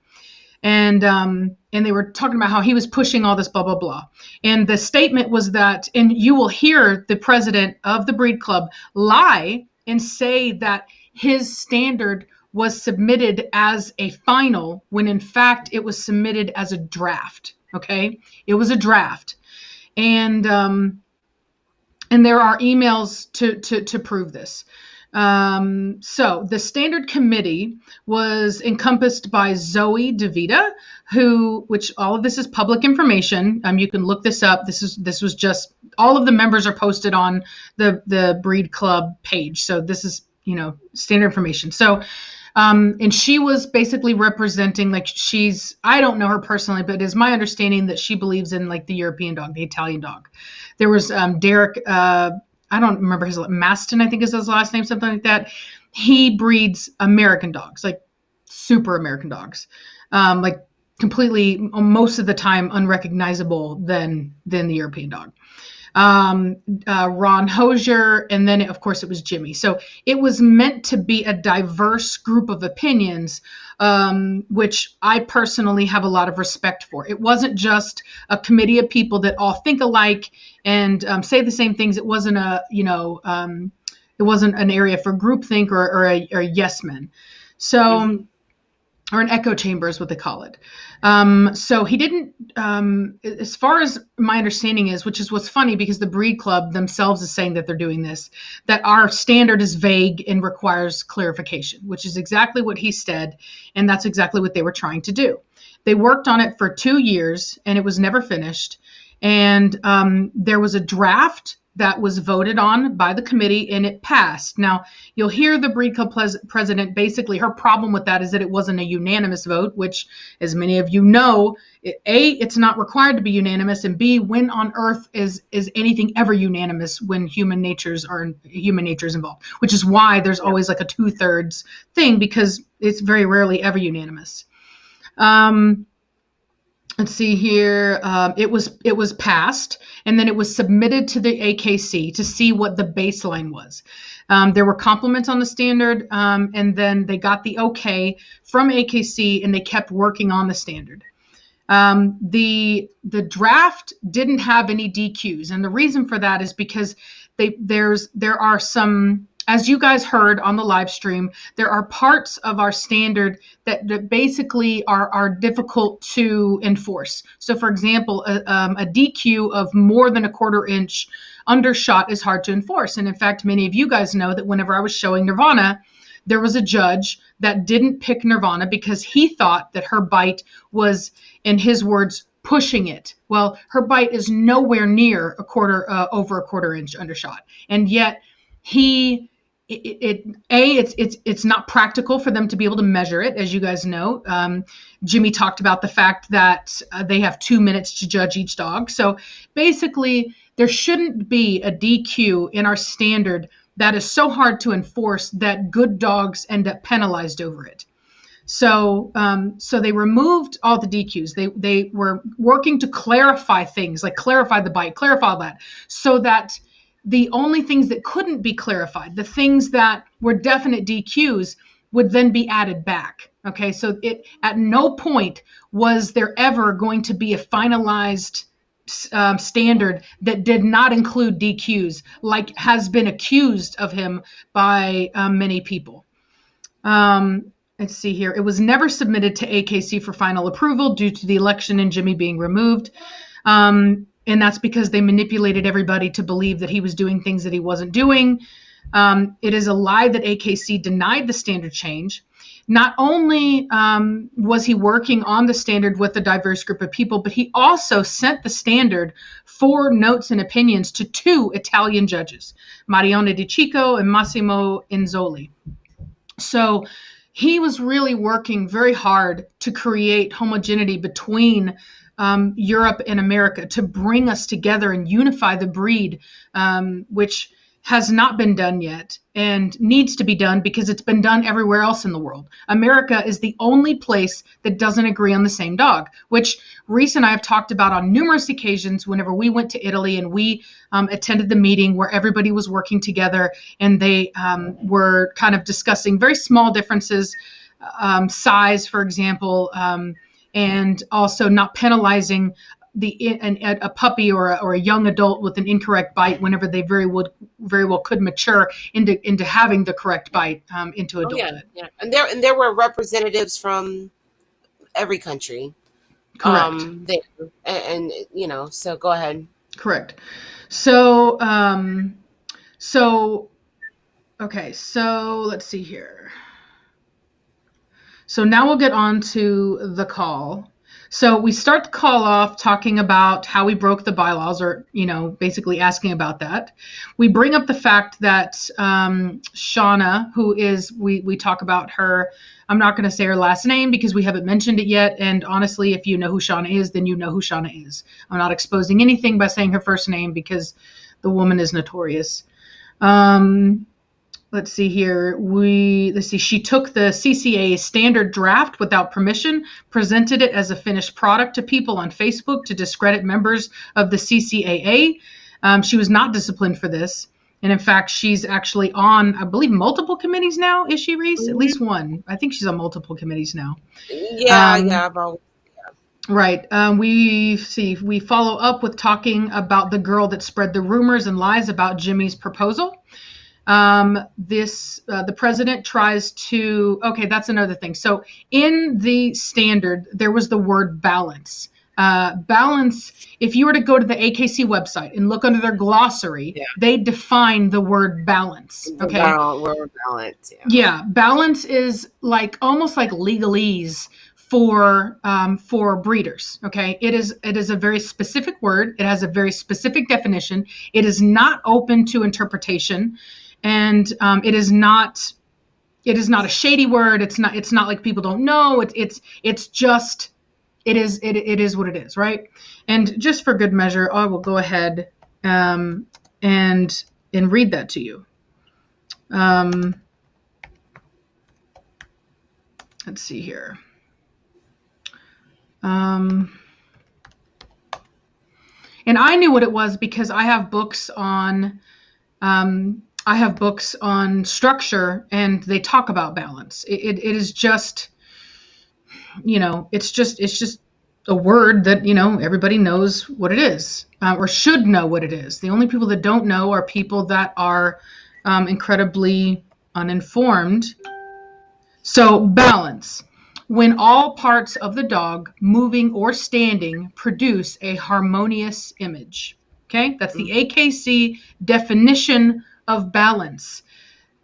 And they were talking about how he was pushing all this blah, blah, blah. And the statement was that, and you will hear the president of the Breed Club lie and say that his standard was submitted as a final, when in fact it was submitted as a draft. Okay, it was a draft. And there are emails to prove this. So the standard committee was encompassed by Zoe DeVita, which all of this is public information. You can look this up. This was just, all of the members are posted on the Breed Club page. So this is, standard information. So, and she was basically representing, like, I don't know her personally, but it is my understanding that she believes in, like, the European dog, the Italian dog. There was Derek, I don't remember his, Maston, I think is his last name, something like that. He breeds American dogs, like super American dogs, like completely, most of the time, unrecognizable than the European dog. Ron Hosier, and then of course it was Jimmy. So it was meant to be a diverse group of opinions, which I personally have a lot of respect for. It wasn't just a committee of people that all think alike and say the same things. It wasn't it wasn't an area for groupthink or a yes men. So. Mm-hmm. Or an echo chamber is what they call it. So he didn't, as far as my understanding is, which is what's funny, because the Breed Club themselves is saying that they're doing this, that our standard is vague and requires clarification, which is exactly what he said. And that's exactly what they were trying to do. They worked on it for 2 years and it was never finished. And there was a draft that was voted on by the committee and it passed. Now, you'll hear the Breed Club president, basically her problem with that is that it wasn't a unanimous vote, which, as many of you know, A, it's not required to be unanimous, and B, when on earth is anything ever unanimous when human nature is involved, which is why there's always like a 2/3 thing, because it's very rarely ever unanimous. Let's see here. It was passed, and then it was submitted to the AKC to see what the baseline was. There were compliments on the standard, and then they got the okay from AKC, and they kept working on the standard. The draft didn't have any DQs, and the reason for that is because there are some, as you guys heard on the live stream, there are parts of our standard that basically are difficult to enforce. So, for example, a DQ of more than a 1/4 inch undershot is hard to enforce. And in fact, many of you guys know that whenever I was showing Nirvana, there was a judge that didn't pick Nirvana because he thought that her bite was, in his words, pushing it. Well, her bite is nowhere near over a 1/4 inch undershot, and yet it's not practical for them to be able to measure it, as you guys know. Jimmy talked about the fact that they have 2 minutes to judge each dog. So basically, there shouldn't be a DQ in our standard that is so hard to enforce that good dogs end up penalized over it. So they removed all the DQs. They were working to clarify things, like clarify the bite, clarify that, so that the only things that couldn't be clarified, the things that were definite DQs, would then be added back. Okay, so it at no point was there ever going to be a finalized standard that did not include DQs, like has been accused of him by many people. Let's see here. It was never submitted to AKC for final approval due to the election and Jimmy being removed. And that's because they manipulated everybody to believe that he was doing things that he wasn't doing. It is a lie that AKC denied the standard change. Not only was he working on the standard with a diverse group of people, but he also sent the standard for notes and opinions to 2 Italian judges, Marione Di Chico and Massimo Inzoli. So he was really working very hard to create homogeneity between Europe and America, to bring us together and unify the breed, which has not been done yet and needs to be done because it's been done everywhere else in the world. America is the only place that doesn't agree on the same dog, which Reese and I have talked about on numerous occasions whenever we went to Italy and we attended the meeting where everybody was working together and they were kind of discussing very small differences, size, for example, and also not penalizing a puppy or a young adult with an incorrect bite whenever they very well could mature into having the correct bite into adulthood. Yeah. And there were representatives from every country. Correct. There, and so go ahead. Correct. So okay. So let's see here. So now we'll get on to the call. So we start the call off talking about how we broke the bylaws, or, basically asking about that. We bring up the fact that Shauna, who is, we talk about her. I'm not going to say her last name because we haven't mentioned it yet. And honestly, if you know who Shauna is, then you know who Shauna is. I'm not exposing anything by saying her first name because the woman is notorious. Let's see here. She took the CCAA standard draft without permission, presented it as a finished product to people on Facebook to discredit members of the CCAA. She was not disciplined for this. And in fact, she's actually on, I believe, multiple committees now. Is she, Reese? Mm-hmm. At least one. I think she's on multiple committees now. Yeah. Right. We follow up with talking about the girl that spread the rumors and lies about Jimmy's proposal. The president tries to, okay, that's another thing. So in the standard, there was the word balance. Balance, if you were to go to the AKC website and look under their glossary, they define the word balance. Okay. Word balance. Yeah. Balance is almost like legalese for breeders. Okay. It is a very specific word. It has a very specific definition. It is not open to interpretation. And it is not a shady word. It's not like people don't know. It's just it is what it is, right? And just for good measure, I will go ahead and read that to you. Let's see here. And I knew what it was because I have books on structure, and they talk about balance. It is just, it's just a word that, everybody knows what it is, or should know what it is. The only people that don't know are people that are incredibly uninformed. So balance, when all parts of the dog, moving or standing, produce a harmonious image. Okay, that's the AKC definition of balance.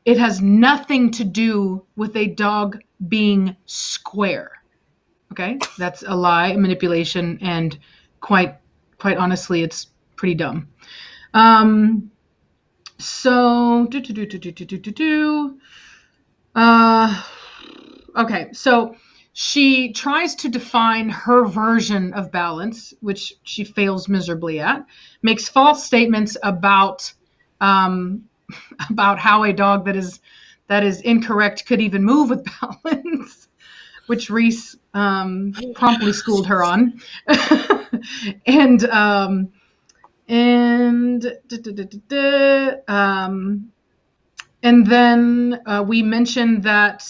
It has nothing to do with a dog being square. Okay, that's a lie, a manipulation, and quite honestly, it's pretty dumb. Okay, so she tries to define her version of balance, which she fails miserably at, makes false statements about how a dog that is incorrect could even move with balance. which Reese promptly schooled her on. and and then we mentioned that.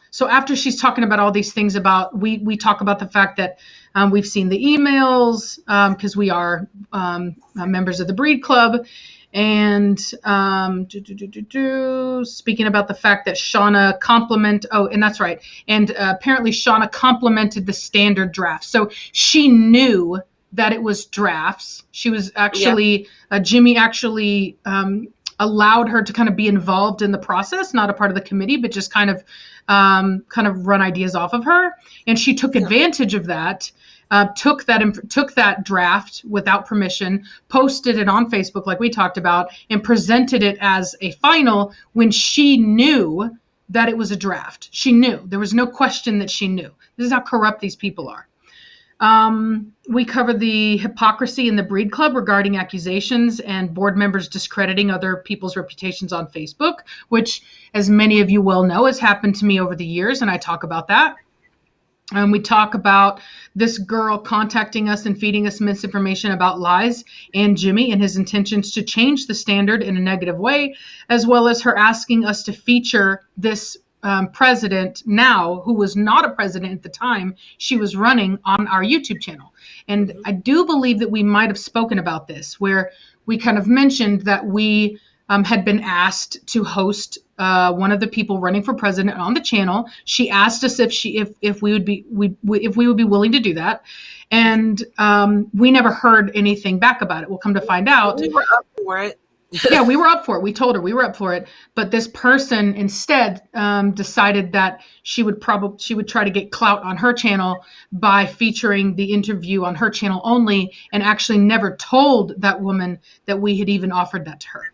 So after she's talking about all these things about, we talk about the fact that we've seen the emails because we are members of the Breed Club. And speaking about the fact that Shauna and that's right. And apparently Shauna complimented the standard draft. So she knew that it was drafts. She was actually, Jimmy actually allowed her to kind of be involved in the process, not a part of the committee, but just kind of run ideas off of her. And she took advantage of that. Took that draft without permission, posted it on Facebook like we talked about, and presented it as a final when she knew that it was a draft. She knew. There was no question that she knew. This is how corrupt these people are. We covered the hypocrisy in the Breed Club regarding accusations and board members discrediting other people's reputations on Facebook, which, as many of you well know, has happened to me over the years, and I talk about that. We talk about this girl contacting us and feeding us misinformation about lies and Jimmy and his intentions to change the standard in a negative way, as well as her asking us to feature this president now, who was not a president at the time she was running, on our YouTube channel. And I do believe that we might have spoken about this, where we kind of mentioned that we had been asked to host one of the people running for president on the channel. She asked us if we would be willing to do that, and we never heard anything back about it. We'll come to find out. We were up for it. Yeah, we were up for it. We told her we were up for it, but this person instead decided that she would try to get clout on her channel by featuring the interview on her channel only, and actually never told that woman that we had even offered that to her.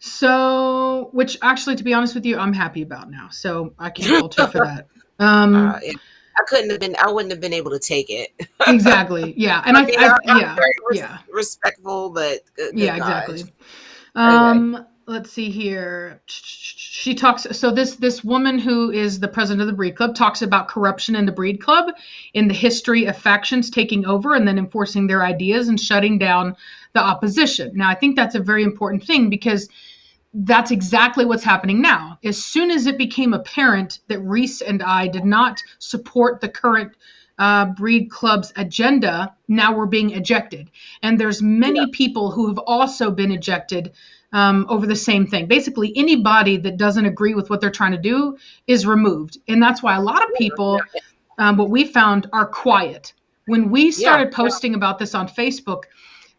So, which actually, to be honest with you, I'm happy about now. So I can't fault her for that. I wouldn't have been able to take it. Exactly. Yeah. And I'm very respectful, but good exactly. Let's see here. She talks. So this woman who is the president of the Breed Club talks about corruption in the Breed Club, in the history of factions taking over and then enforcing their ideas and shutting down the opposition. Now, I think that's a very important thing, because that's exactly what's happening now. As soon as it became apparent that Reese and I did not support the current Breed Club's agenda, now we're being ejected. And there's many people who have also been ejected over the same thing. Basically, anybody that doesn't agree with what they're trying to do is removed. And that's why a lot of people, what we found, are quiet. When we started posting about this on Facebook,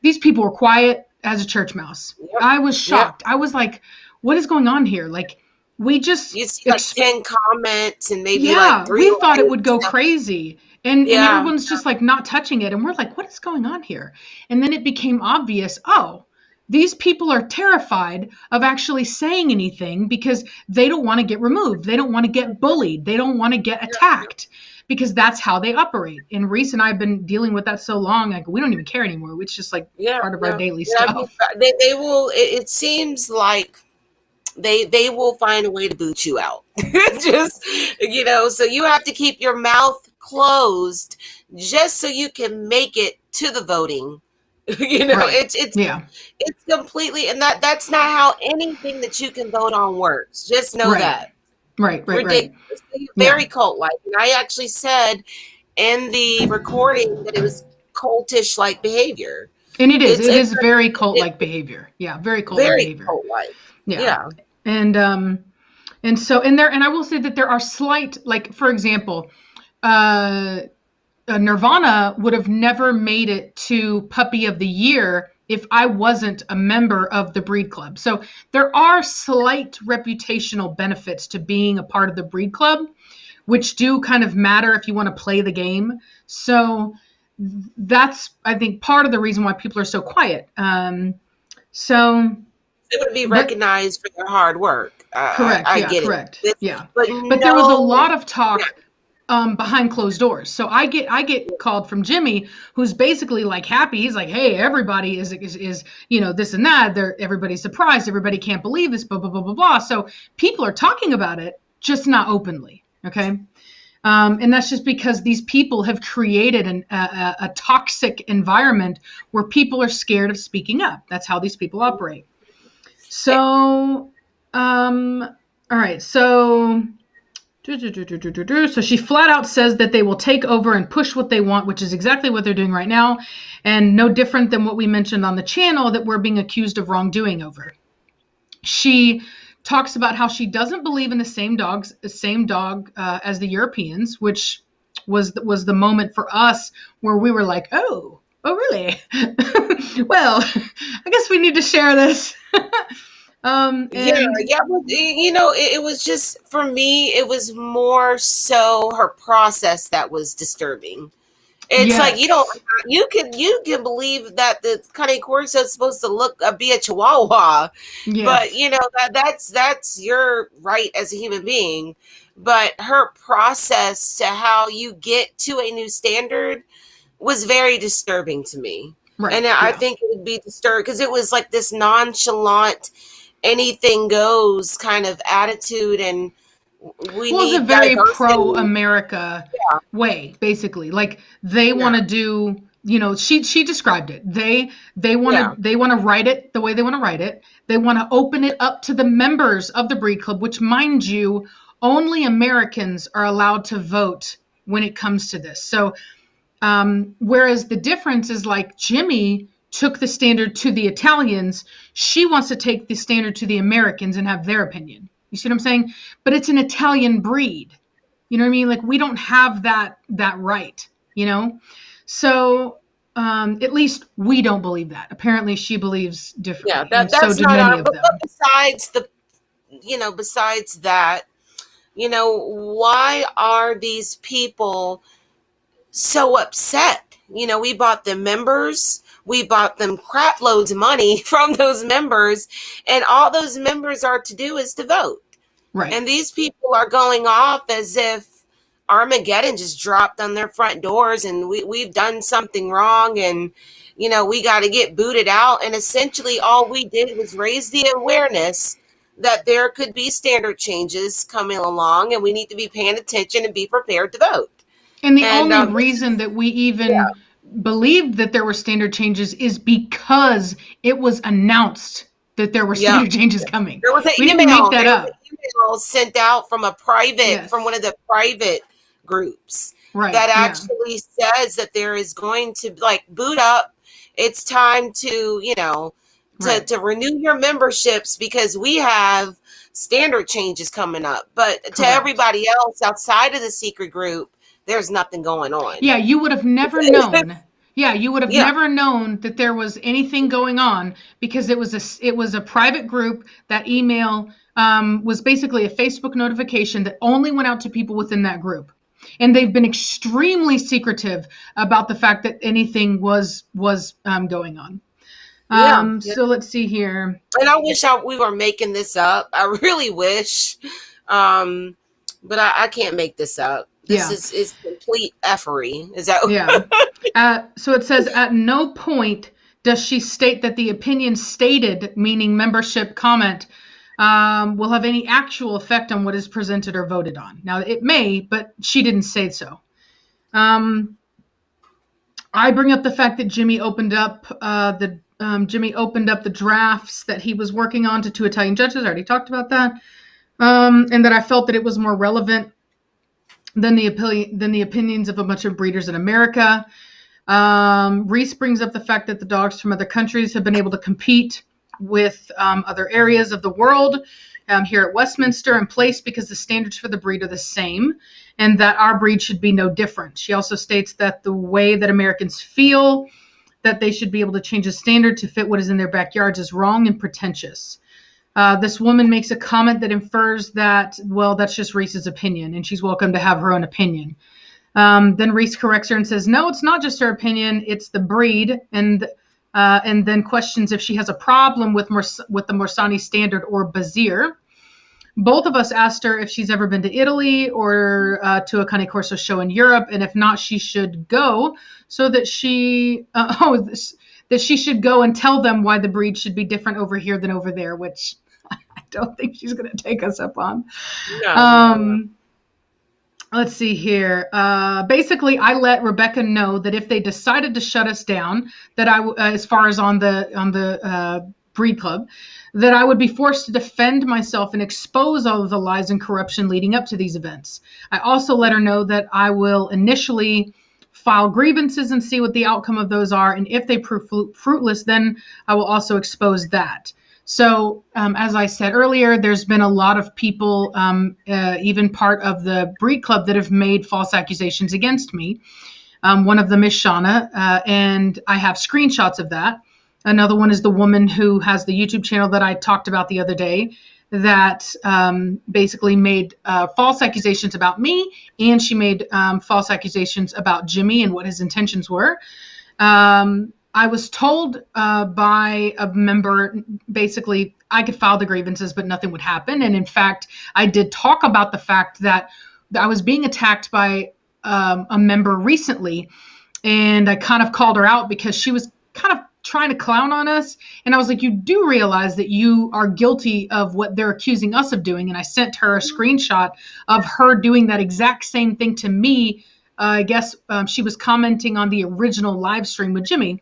these people were quiet as a church mouse. I was shocked. I was like, what is going on here? Like, we just... You see like 10 comments and maybe like 3. We thought it would go crazy. And everyone's just like not touching it. And we're like, what is going on here? And then it became obvious, these people are terrified of actually saying anything because they don't want to get removed. They don't want to get bullied. They don't want to get attacked, because that's how they operate. And Reese and I have been dealing with that so long, like we don't even care anymore. It's just like part of our daily stuff. I mean, they will. It seems like they will find a way to boot you out. Just, so you have to keep your mouth closed just so you can make it to the voting. It's completely, and that's not how anything that you can vote on works. Just know that. Right. Very cult-like. And I actually said in the recording that it was cultish like behavior. And it is very cult-like behavior. Yeah, very cult-like behavior. Cult-like. Yeah. And so and I will say that there are slight, like, for example, Nirvana would have never made it to Puppy of the Year if I wasn't a member of the Breed Club. So there are slight reputational benefits to being a part of the Breed Club, which do kind of matter if you want to play the game. So that's, I think, part of the reason why people are so quiet. So they would be recognized for their hard work. Correct. I get correct. it. But there was a lot of talk behind closed doors. So I get called from Jimmy, who's basically like happy. He's like, hey, everybody is this and that. Everybody's surprised. Everybody can't believe this, blah, blah, blah, blah, blah. So people are talking about it, just not openly. Okay. And that's just because these people have created a toxic environment where people are scared of speaking up. That's how these people operate. So, all right. So she flat out says that they will take over and push what they want, which is exactly what they're doing right now, and no different than what we mentioned on the channel that we're being accused of wrongdoing over. She talks about how she doesn't believe in the same dog as the Europeans, which was the moment for us where we were like, oh really? Well, I guess we need to share this. It was just, for me, it was more so her process that was disturbing. It's like, you can believe that the Cane Corso is supposed to be a Chihuahua, but that's your right as a human being. But her process to how you get to a new standard was very disturbing to me. Right. And I think it would be disturbed because it was like this nonchalant, anything goes kind of attitude, and it's a very pro-America way, basically. Like they want to do, she described it. They want to write it the way they want to write it. They want to open it up to the members of the breed club, which, mind you, only Americans are allowed to vote when it comes to this. So, whereas the difference is like Jimmy took the standard to the Italians, she wants to take the standard to the Americans and have their opinion. You see what I'm saying? But it's an Italian breed. You know what I mean? Like we don't have that right, So at least we don't believe that. Apparently she believes differently. Yeah, that's so do many of them. But besides that, why are these people so upset? We bought them members. We bought them crap loads of money from those members, and all those members are to do is to vote. Right. And these people are going off as if Armageddon just dropped on their front doors and we've done something wrong and, we got to get booted out. And essentially all we did was raise the awareness that there could be standard changes coming along and we need to be paying attention and be prepared to vote. And the only reason that we even believed that there were standard changes is because it was announced that there were standard changes coming. There was an email. Didn't make that up. An email sent out from from one of the private groups that actually says that there is going to boot up. It's time to to renew your memberships because we have standard changes coming up. But to everybody else outside of the secret group, there's nothing going on. Yeah, you would have never known. Yeah, you would have never known that there was anything going on because it was a private group. That email was basically a Facebook notification that only went out to people within that group. And they've been extremely secretive about the fact that anything was going on. So let's see here. And I wish we were making this up. I really wish. But I can't make this up. This is complete effery. Is that? Yeah. So it says, at no point does she state that the opinion stated, meaning membership comment, will have any actual effect on what is presented or voted on. Now it may, but she didn't say so. I bring up the fact that Jimmy opened up the drafts that he was working on to 2 Italian judges. I already talked about that. And that I felt that it was more relevant than the opinions of a bunch of breeders in America. Reese brings up the fact that the dogs from other countries have been able to compete with other areas of the world here at Westminster and place because the standards for the breed are the same and that our breed should be no different. She also states that the way that Americans feel that they should be able to change the standard to fit what is in their backyards is wrong and pretentious. This woman makes a comment that infers that, well, that's just Reese's opinion, and she's welcome to have her own opinion. Then Reese corrects her and says, no, it's not just her opinion, it's the breed, and then questions if she has a problem with the Morsani standard or Bazir. Both of us asked her if she's ever been to Italy or to a Cane Corso show in Europe, and if not, she should go so that that she should go and tell them why the breed should be different over here than over there, which don't think she's going to take us up on. No, no, no. Um, let's see here. Basically, I let Rebecca know that if they decided to shut us down, that as far as on the breed club, that I would be forced to defend myself and expose all of the lies and corruption leading up to these events. I also let her know that I will initially file grievances and see what the outcome of those are, and if they prove fruitless, then I will also expose that. So, as I said earlier, there's been a lot of people, even part of the breed club, that have made false accusations against me. One of them is Shauna, and I have screenshots of that. Another one is the woman who has the YouTube channel that I talked about the other day, that basically made false accusations about me, and she made false accusations about Jimmy and what his intentions were. I was told by a member, basically, I could file the grievances, but nothing would happen. And in fact, I did talk about the fact that I was being attacked by a member recently, and I kind of called her out because she was kind of trying to clown on us. And I was like, you do realize that you are guilty of what they're accusing us of doing. And I sent her a screenshot of her doing that exact same thing to me. I guess she was commenting on the original live stream with Jimmy.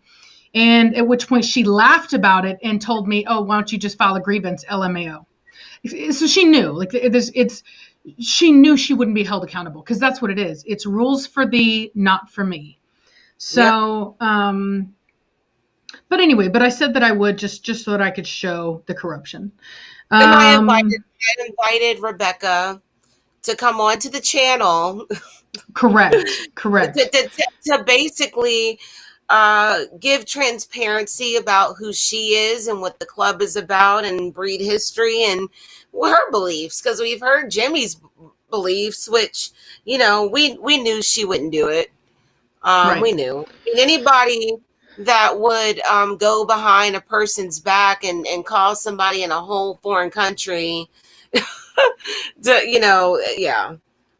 And at which point she laughed about it and told me, oh, why don't you just file a grievance, LMAO? So she knew, like, she knew she wouldn't be held accountable, because that's what it is. It's rules for thee, not for me. So, but anyway, but I said that I would just so that I could show the corruption. And I invited Rebecca to come onto the channel. Correct. to basically give transparency about who she is and what the club is about, and breed history and her beliefs, because we've heard Jimmy's beliefs, which, we knew she wouldn't do it. Right. We knew. Anybody that would go behind a person's back and call somebody in a whole foreign country,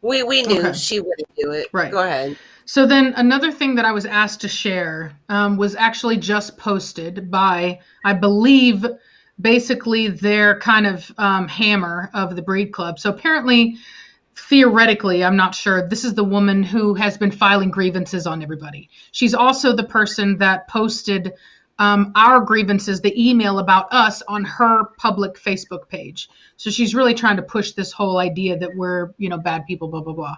we knew she wouldn't do it. Right. Go ahead. So then another thing that I was asked to share was actually just posted by, I believe, basically their kind of hammer of the breed club. So apparently, theoretically, I'm not sure, this is the woman who has been filing grievances on everybody. She's also the person that posted our grievances, the email about us, on her public Facebook page. So she's really trying to push this whole idea that we're, bad people, blah, blah, blah.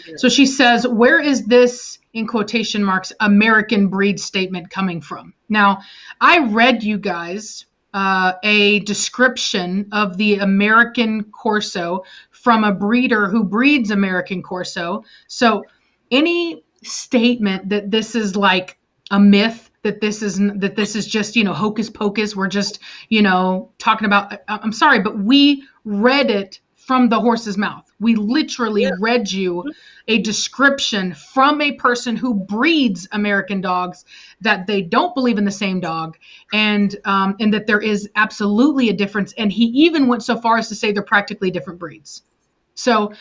Yeah. So she says, where is this, in quotation marks, American breed statement coming from? Now, I read you guys a description of the American Corso from a breeder who breeds American Corso. So any statement that this is like a myth, that this is just, hocus pocus, we're just, talking about, I'm sorry, but we read it from the horse's mouth. We literally read you a description from a person who breeds American dogs, that they don't believe in the same dog, and that there is absolutely a difference. And he even went so far as to say they're practically different breeds. So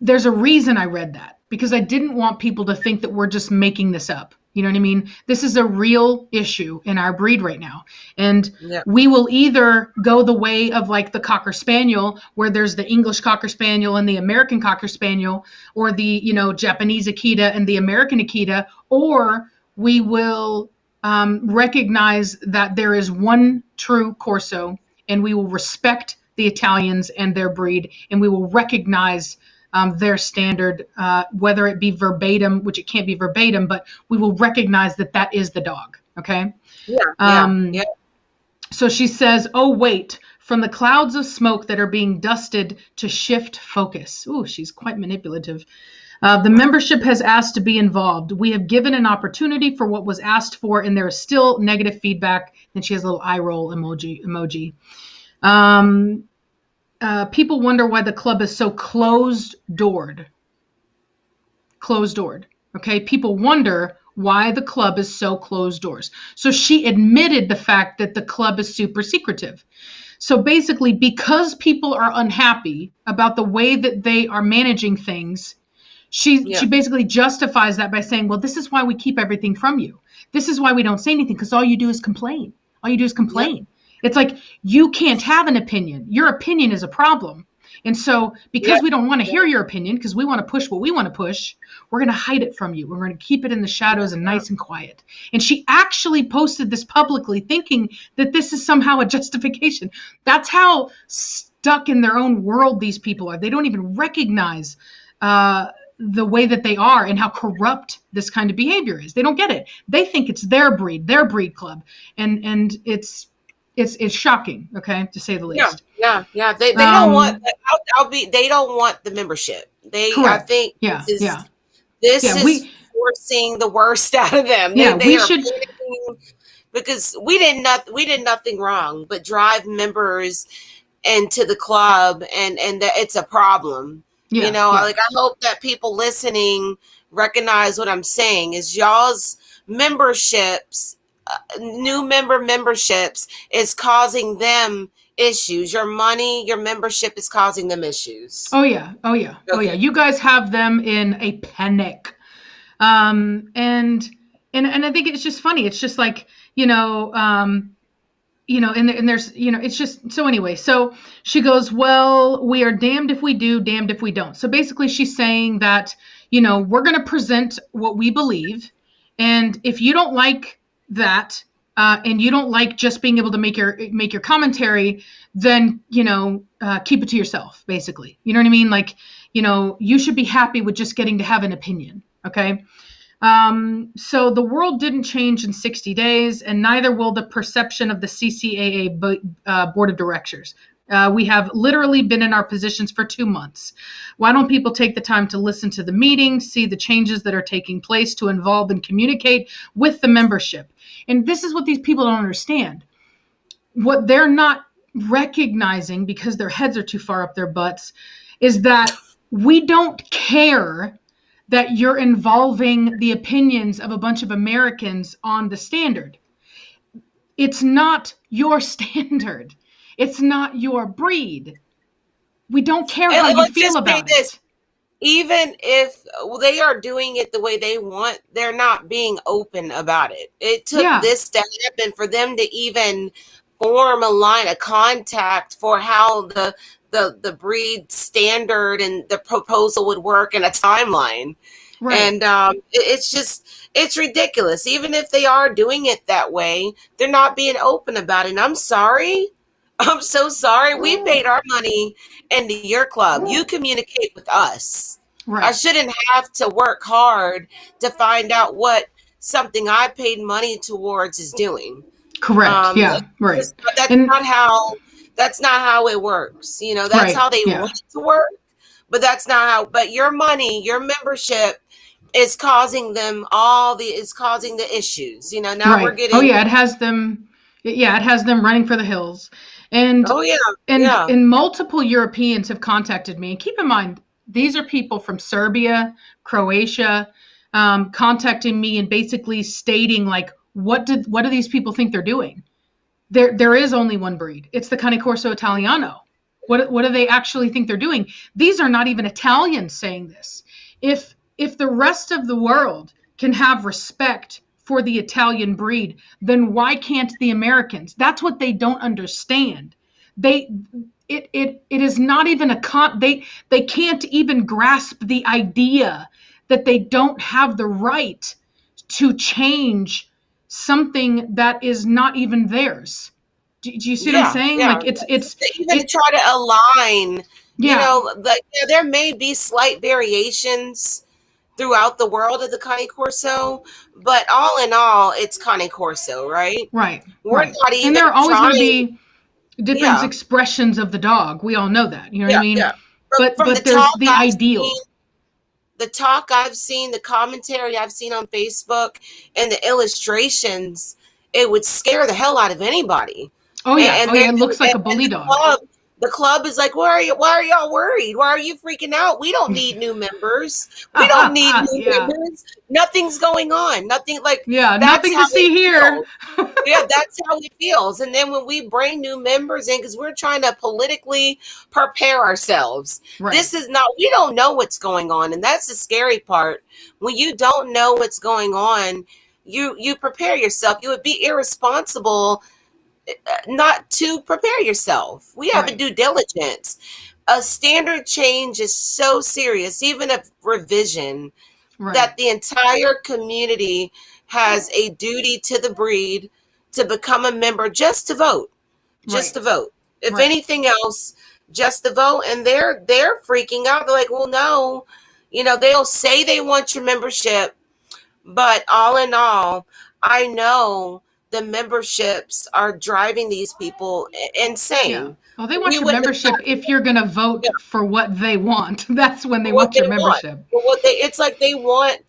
there's a reason I read that, because I didn't want people to think that we're just making this up. You know what I mean? This is a real issue in our breed right now. And we will either go the way of like the Cocker Spaniel, where there's the English Cocker Spaniel and the American Cocker Spaniel, or the, Japanese Akita and the American Akita, or we will recognize that there is one true Corso, and we will respect the Italians and their breed, and we will recognize their standard, whether it be verbatim, which it can't be verbatim, but we will recognize that that is the dog. Okay. Yeah. So she says, oh, wait, from the clouds of smoke that are being dusted to shift focus. Ooh, she's quite manipulative. The membership has asked to be involved. We have given an opportunity for what was asked for, and there is still negative feedback. And she has a little eye roll emoji. People wonder why the club is so closed-doored. Closed-doored. Okay, people wonder why the club is so closed doors. So she admitted the fact that the club is super secretive. So basically, because people are unhappy about the way that they are managing things, she basically justifies that by saying, well, this is why we keep everything from you. This is why we don't say anything, because all you do is complain. All you do is complain. It's like, you can't have an opinion. Your opinion is a problem. And so, Yeah. because we don't want to hear your opinion, because we want to push what we want to push, we're going to hide it from you. We're going to keep it in the shadows and nice and quiet. And she actually posted this publicly, thinking that this is somehow a justification. That's how stuck in their own world these people are. They don't even recognize the way that they are and how corrupt this kind of behavior is. They don't get it. They think it's their breed club, and it's shocking, okay, to say the least. Yeah. They don't want. I'll be. They don't want the membership. Correct. I think Yeah. this is forcing the worst out of them. They are panicking because we did nothing wrong but drive members into the club, and that it's a problem. Like, I hope that people listening recognize what I'm saying is y'all's memberships, new memberships is causing them issues. Your money, your membership is causing them issues. Oh yeah. You guys have them in a panic. And I think it's just funny. It's just like, and there's, it's just, so anyway, so she goes, well, we are damned if we do, damned if we don't. So basically she's saying that, we're going to present what we believe. And if you don't like that, and you don't like just being able to make your commentary, then, keep it to yourself, basically. You know what I mean? Like, you should be happy with just getting to have an opinion. Okay. So the world didn't change in 60 days, and neither will the perception of the CCAA board of directors. We have literally been in our positions for 2 months. Why don't people take the time to listen to the meetings, see the changes that are taking place, to involve and communicate with the membership? And this is what these people don't understand. What they're not recognizing, because their heads are too far up their butts, is that we don't care that you're involving the opinions of a bunch of Americans on the standard. It's not your standard. It's not your breed. We don't care how you feel about it. Even if they are doing it the way they want, they're not being open about it. It took this step, and for them to even form a line of contact for how the breed standard and the proposal would work in a timeline. Right. And it's ridiculous. Even if they are doing it that way, they're not being open about it. And I'm sorry. I'm so sorry. We paid our money into your club. You communicate with us. Right. I shouldn't have to work hard to find out what something I paid money towards is doing. Correct. Right. That's not how it works. That's how they want it to work. But that's not how. But your money, your membership, is causing them causing the issues. Now we're getting. Oh yeah, it has them. Yeah, it has them running for the hills. And and multiple Europeans have contacted me. And keep in mind, these are people from Serbia, Croatia, contacting me and basically stating, like, what do these people think they're doing? There is only one breed. It's the Cane Corso Italiano. What do they actually think they're doing? These are not even Italians saying this. If the rest of the world can have respect for the Italian breed, then why can't the Americans? That's what they don't understand. It is not even they can't even grasp the idea that they don't have the right to change something that is not even theirs. Do you see what I'm saying? Like it's even try to align. There may be slight variations throughout the world of the Cane Corso, but all in all, it's Cane Corso, right? Right. We're not even. And there are always going to be different expressions of the dog. We all know that. You know what I mean? Yeah. But there's the ideal. The talk I've seen, the commentary I've seen on Facebook, and the illustrations, it would scare the hell out of anybody. Oh yeah, it looks like a bully dog. The club is like, why are y'all worried? Why are you freaking out? We don't need new members. We don't need new members. Nothing's going on. Nothing nothing to see here. That's how it feels. And then when we bring new members in, because we're trying to politically prepare ourselves. Right. We don't know what's going on. And that's the scary part. When you don't know what's going on, you prepare yourself. You would be irresponsible not to prepare yourself. We have a Right. due diligence. A standard change is so serious, even a revision, Right. that the entire community has a duty to the breed to become a member just to vote. Just Right. to vote. If Right. anything else, just to vote. And they're freaking out. They're like, well, no, they'll say they want your membership, but all in all, I know the memberships are driving these people Yeah. insane. Well, they We want your wouldn't have membership if you're going to vote for what they want. That's when they what want they your want. membership. But it's like they want,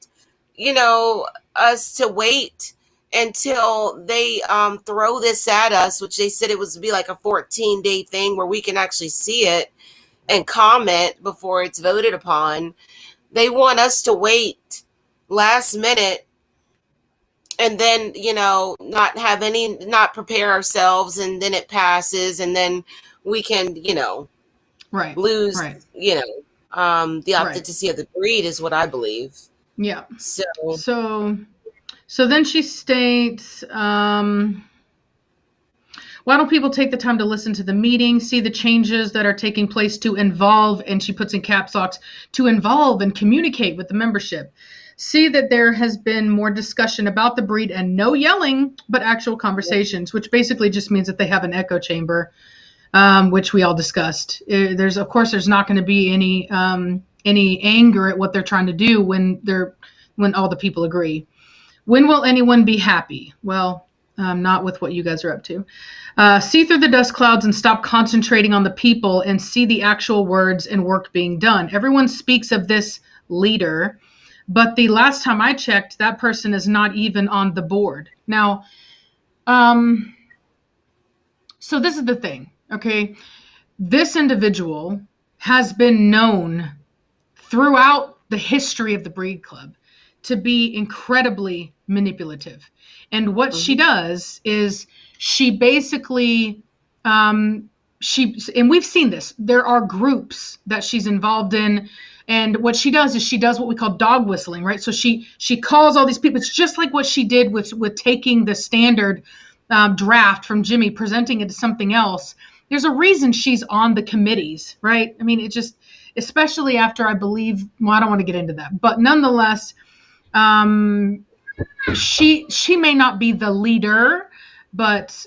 you know, us to wait until they throw this at us, which they said it was to be like a 14-day thing where we can actually see it and comment before it's voted upon. They want us to wait last minute and then, not prepare ourselves, and then it passes, and then we can, Right. lose, Right. the Right. authenticity of the breed is what I believe. Yeah. So, So then she states, why don't people take the time to listen to the meeting, see the changes that are taking place to involve, and she puts in caps locks, to involve and communicate with the membership. See that there has been more discussion about the breed and no yelling, but actual conversations, which basically just means that they have an echo chamber, which we all discussed. Of course, there's not going to be any anger at what they're trying to do when all the people agree. When will anyone be happy? Well, not with what you guys are up to. See through the dust clouds and stop concentrating on the people and see the actual words and work being done. Everyone speaks of this leader, but the last time I checked, that person is not even on the board. Now, so this is the thing, okay? This individual has been known throughout the history of the Breed Club to be incredibly manipulative. And what she does is she basically, and we've seen this, there are groups that she's involved in. And what she does is she does what we call dog whistling, right? So she calls all these people. It's just like what she did with taking the standard draft from Jimmy, presenting it to something else. There's a reason she's on the committees, right? I mean, it just, especially after I believe, well, I don't want to get into that, but nonetheless, she may not be the leader, but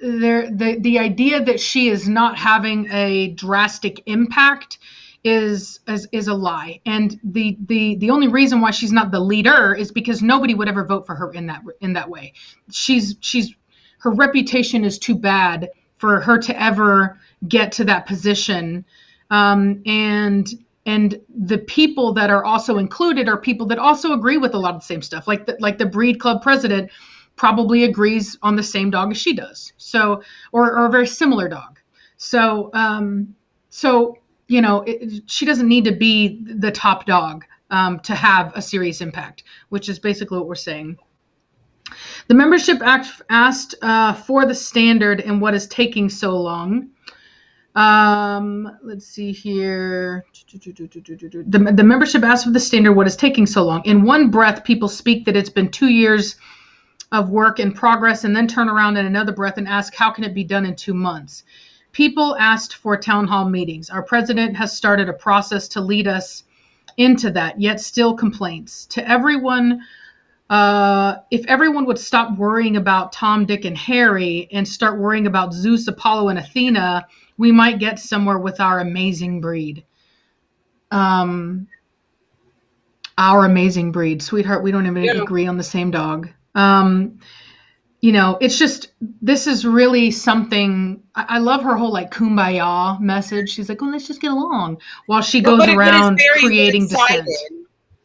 the idea that she is not having a drastic impact is a lie. And the only reason why she's not the leader is because nobody would ever vote for her in that way. She's her reputation is too bad for her to ever get to that position. And the people that are also included are people that also agree with a lot of the same stuff. Like the Breed Club president probably agrees on the same dog as she does. So, or a very similar dog. So, she doesn't need to be the top dog to have a serious impact, which is basically what we're saying. The membership asked for the standard and what is taking so long. Let's see here. The membership asked for the standard, what is taking so long. In one breath, people speak that it's been 2 years of work in progress and then turn around in another breath and ask, how can it be done in 2 months? People asked for town hall meetings. Our president has started a process to lead us into that, yet still complaints. To everyone, if everyone would stop worrying about Tom, Dick, and Harry and start worrying about Zeus, Apollo, and Athena, we might get somewhere with our amazing breed. Our amazing breed. Sweetheart, we don't even agree on the same dog. It's just, this is really something. I love her whole like kumbaya message. She's like, oh, let's just get along, while she goes around creating dissent.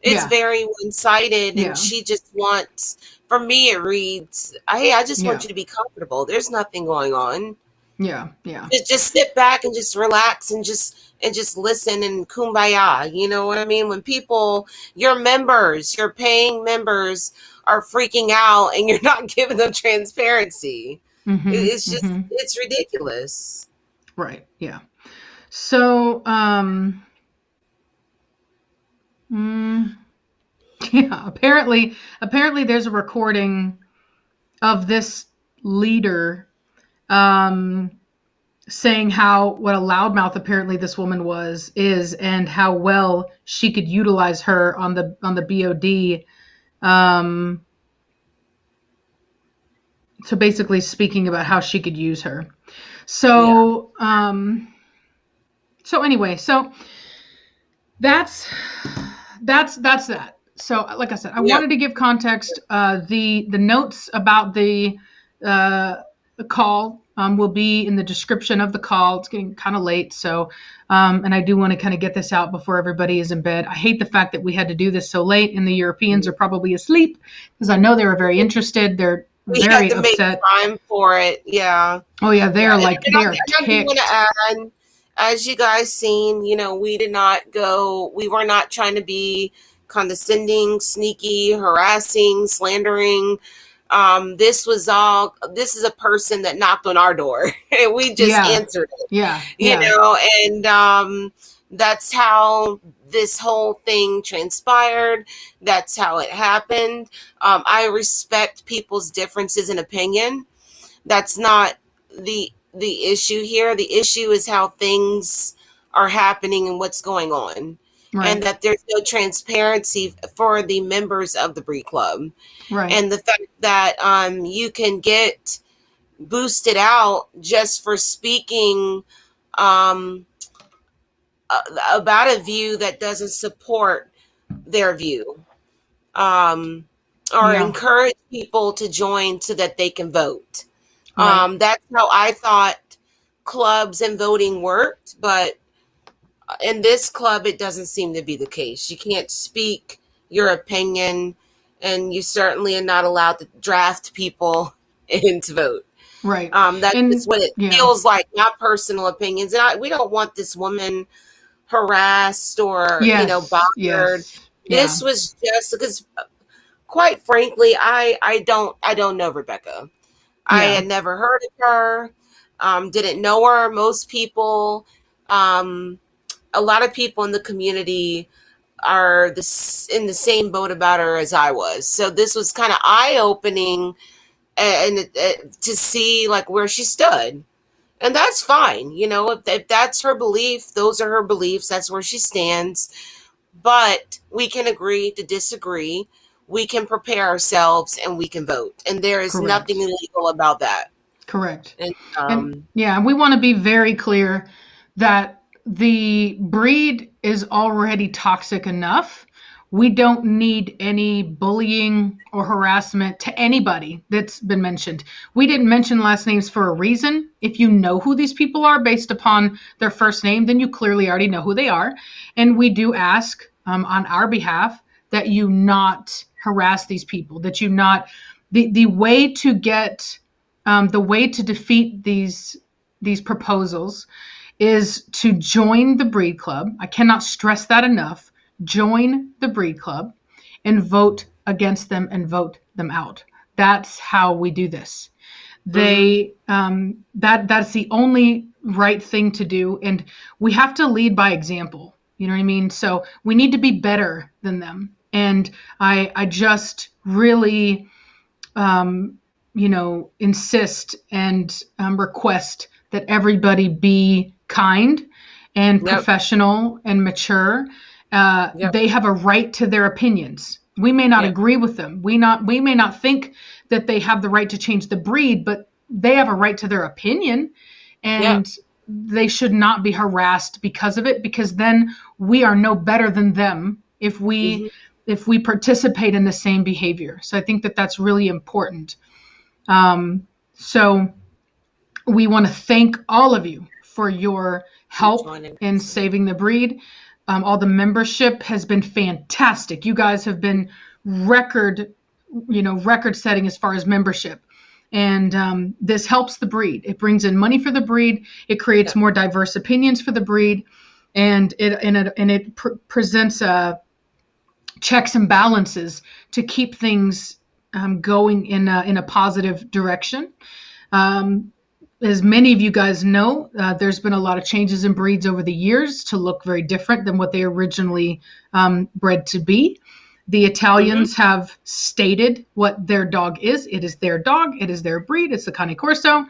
It's very one-sided, and she just wants, for me, it reads, hey, I just want you to be comfortable. There's nothing going on. Yeah. Just sit back and just relax and just listen and kumbaya. You know what I mean? When people, your paying members are freaking out and you're not giving them transparency. It's just, it's ridiculous. Right. Yeah. So, yeah, apparently there's a recording of this leader saying what a loudmouth apparently this woman is, and how well she could utilize her on the BOD. So basically speaking about how she could use her. So anyway, so that's that. So like I said, I wanted to give context. The notes about the call will be in the description of the call. It's getting kind of late, so and I do want to kind of get this out before everybody is in bed. I hate the fact that we had to do this so late, and the Europeans are probably asleep, because I know they were very interested. They're very upset. Make time for it. Yeah. Oh yeah, they're like they're ticked. I want to add, as you guys seen, you know, we were not trying to be condescending, sneaky, harassing, slandering. This is a person that knocked on our door and we just answered it. Yeah. You know, and that's how this whole thing transpired. That's how it happened. I respect people's differences in opinion. That's not the issue here. The issue is how things are happening and what's going on. Right. And that there's no transparency for the members of the Breed Club. Right. And the fact that you can get boosted out just for speaking about a view that doesn't support their view, or encourage people to join so that they can vote. Right. That's how I thought clubs and voting worked, but in this club, it doesn't seem to be the case. You can't speak your opinion, and you certainly are not allowed to draft people in to vote. Right. That's just what it feels like, not personal opinions. And we don't want this woman harassed or, bothered. Yes. This was just because, quite frankly, I don't know Rebecca. Yeah. I had never heard of her, didn't know her. Most people, a lot of people in the community are in the same boat about her as I was. So this was kind of eye-opening and to see like where she stood. And that's fine. You know, if that's her belief, those are her beliefs. That's where she stands. But we can agree to disagree. We can prepare ourselves and we can vote. And there is nothing illegal about that. Correct. And we want to be very clear that the breed is already toxic enough. We don't need any bullying or harassment to anybody that's been mentioned. We didn't mention last names for a reason. If you know who these people are based upon their first name, then you clearly already know who they are. And we do ask on our behalf that you not harass these people, that you not, the way to get, the way to defeat these proposals is to join the Breed Club. I cannot stress that enough. Join the Breed Club and vote against them and vote them out. That's how we do this. That's the only right thing to do. And we have to lead by example. You know what I mean? So we need to be better than them. And I just really, insist and request that everybody be kind and professional and mature. They have a right to their opinions. We may not agree with them. We may not think that they have the right to change the breed, but they have a right to their opinion, and they should not be harassed because of it, because then we are no better than them if we participate in the same behavior. So I think that that's really important. So we want to thank all of you for your help in saving the breed. All the membership has been fantastic. You guys have been record setting as far as membership. And this helps the breed. It brings in money for the breed. It creates more diverse opinions for the breed. And it presents checks and balances to keep things going in a positive direction. As many of you guys know, there's been a lot of changes in breeds over the years to look very different than what they originally bred to be. The Italians have stated what their dog is. It is their dog. It is their breed. It's the Cane Corso.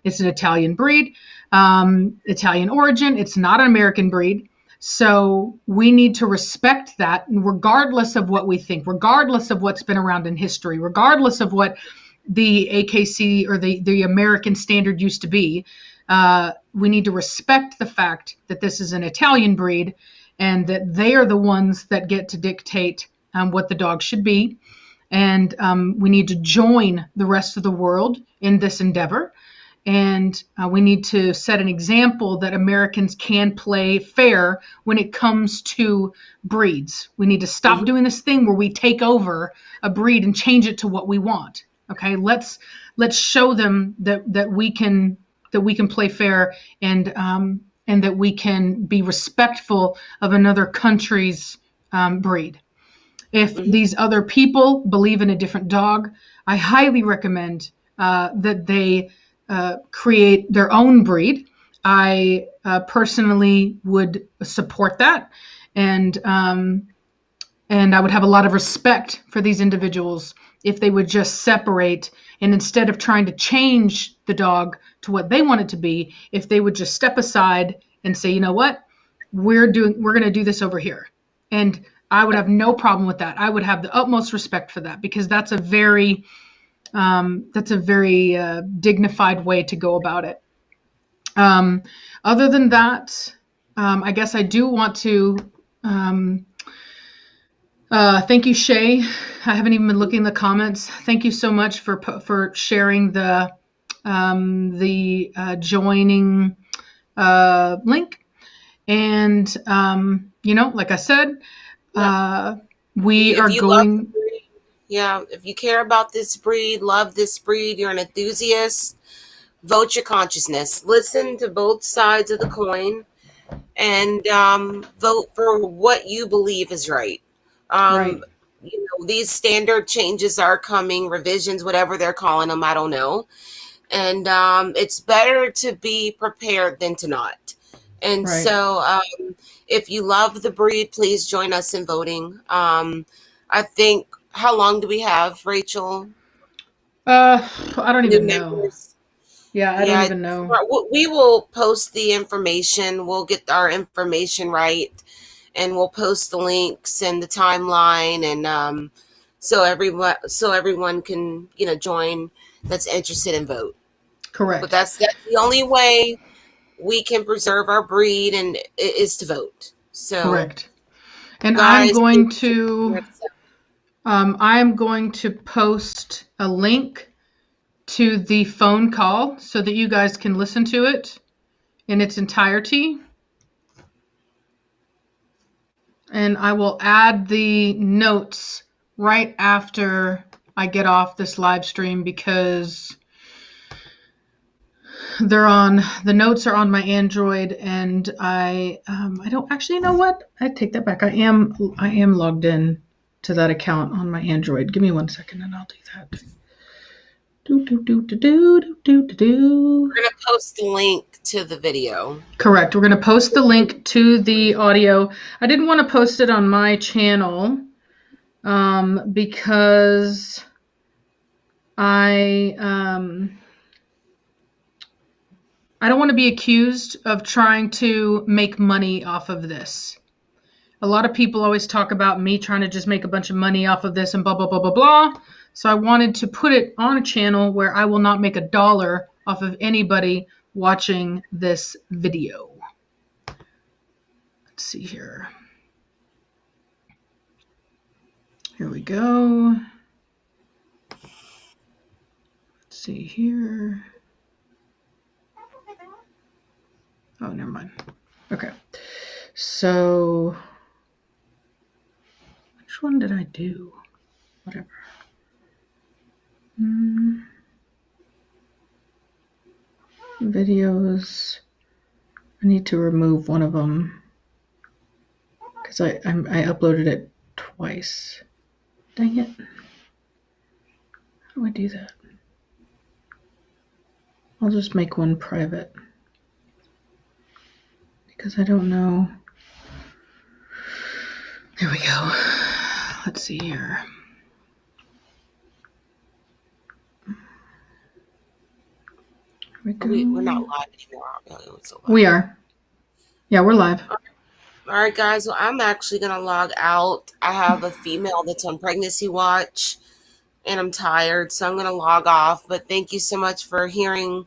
It's an Italian breed, Italian origin. It's not an American breed. So we need to respect that, regardless of what we think, regardless of what's been around in history, regardless of what the AKC or the American standard used to be. We need to respect the fact that this is an Italian breed and that they are the ones that get to dictate what the dog should be. And we need to join the rest of the world in this endeavor. And we need to set an example that Americans can play fair when it comes to breeds. We need to stop doing this thing where we take over a breed and change it to what we want. Okay, let's show them that we can play fair, and that we can be respectful of another country's breed. If these other people believe in a different dog, I highly recommend that they create their own breed. I personally would support that, and I would have a lot of respect for these individuals if they would just separate, and instead of trying to change the dog to what they want it to be, if they would just step aside and say, you know what, we're going to do this over here. And I would have no problem with that. I would have the utmost respect for that, because that's a very dignified way to go about it. Other than that, I guess I do want to thank you, Shay. I haven't even been looking in the comments. Thank you so much for sharing the joining link. And like I said, we are going. Yeah, if you care about this breed, love this breed, you're an enthusiast, vote your consciousness. Listen to both sides of the coin, and vote for what you believe is right. Right. These standard changes are coming, revisions, whatever they're calling them, I don't know. And it's better to be prepared than to not. And Right. so if you love the breed, please join us in voting. I think, how long do we have, Rachel? I don't even New know. members? Yeah, I don't Yeah, even know. we will post the information. We'll get our information right, and we'll post the links and the timeline, and so everyone can join that's interested and vote. Correct. But that's the only way we can preserve our breed, and is to vote. So, Correct. And guys, I'm going to post a link to the phone call so that you guys can listen to it in its entirety. And I will add the notes right after I get off this live stream, because the notes are on my Android, and I don't actually know what. I take that back. I am logged in to that account on my Android. Give me 1 second and I'll do that. We're gonna post the link to the video. Correct. We're gonna post the link to the audio. I didn't want to post it on my channel because I don't want to be accused of trying to make money off of this. A lot of people always talk about me trying to just make a bunch of money off of this and blah, blah, blah, blah, blah. So I wanted to put it on a channel where I will not make $1 off of anybody watching this video. Let's see here. Here we go. Let's see here. Oh, never mind. Okay. So, which one did I do? Whatever. Videos. I need to remove one of them because I uploaded it twice. Dang it. How do I do that? I'll just make one private because I don't know. There we go. Let's see here. we We're not go. live anymore. Oh, it's so We loud. are. Yeah, we're live. All right, guys. Well, I'm actually gonna log out. I have a female that's on pregnancy watch, and I'm tired, so I'm gonna log off. But thank you so much for hearing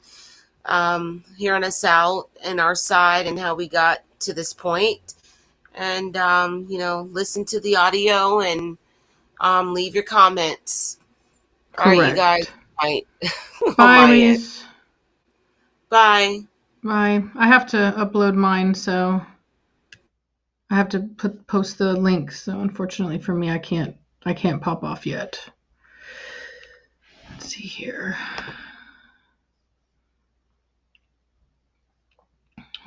us out and our side and how we got to this point. And listen to the audio and leave your comments. All right, you guys. Correct. Right on Bye, my end. Reese. Bye. Bye. I have to upload mine, so I have to post the link. So unfortunately for me, I can't pop off yet. Let's see here.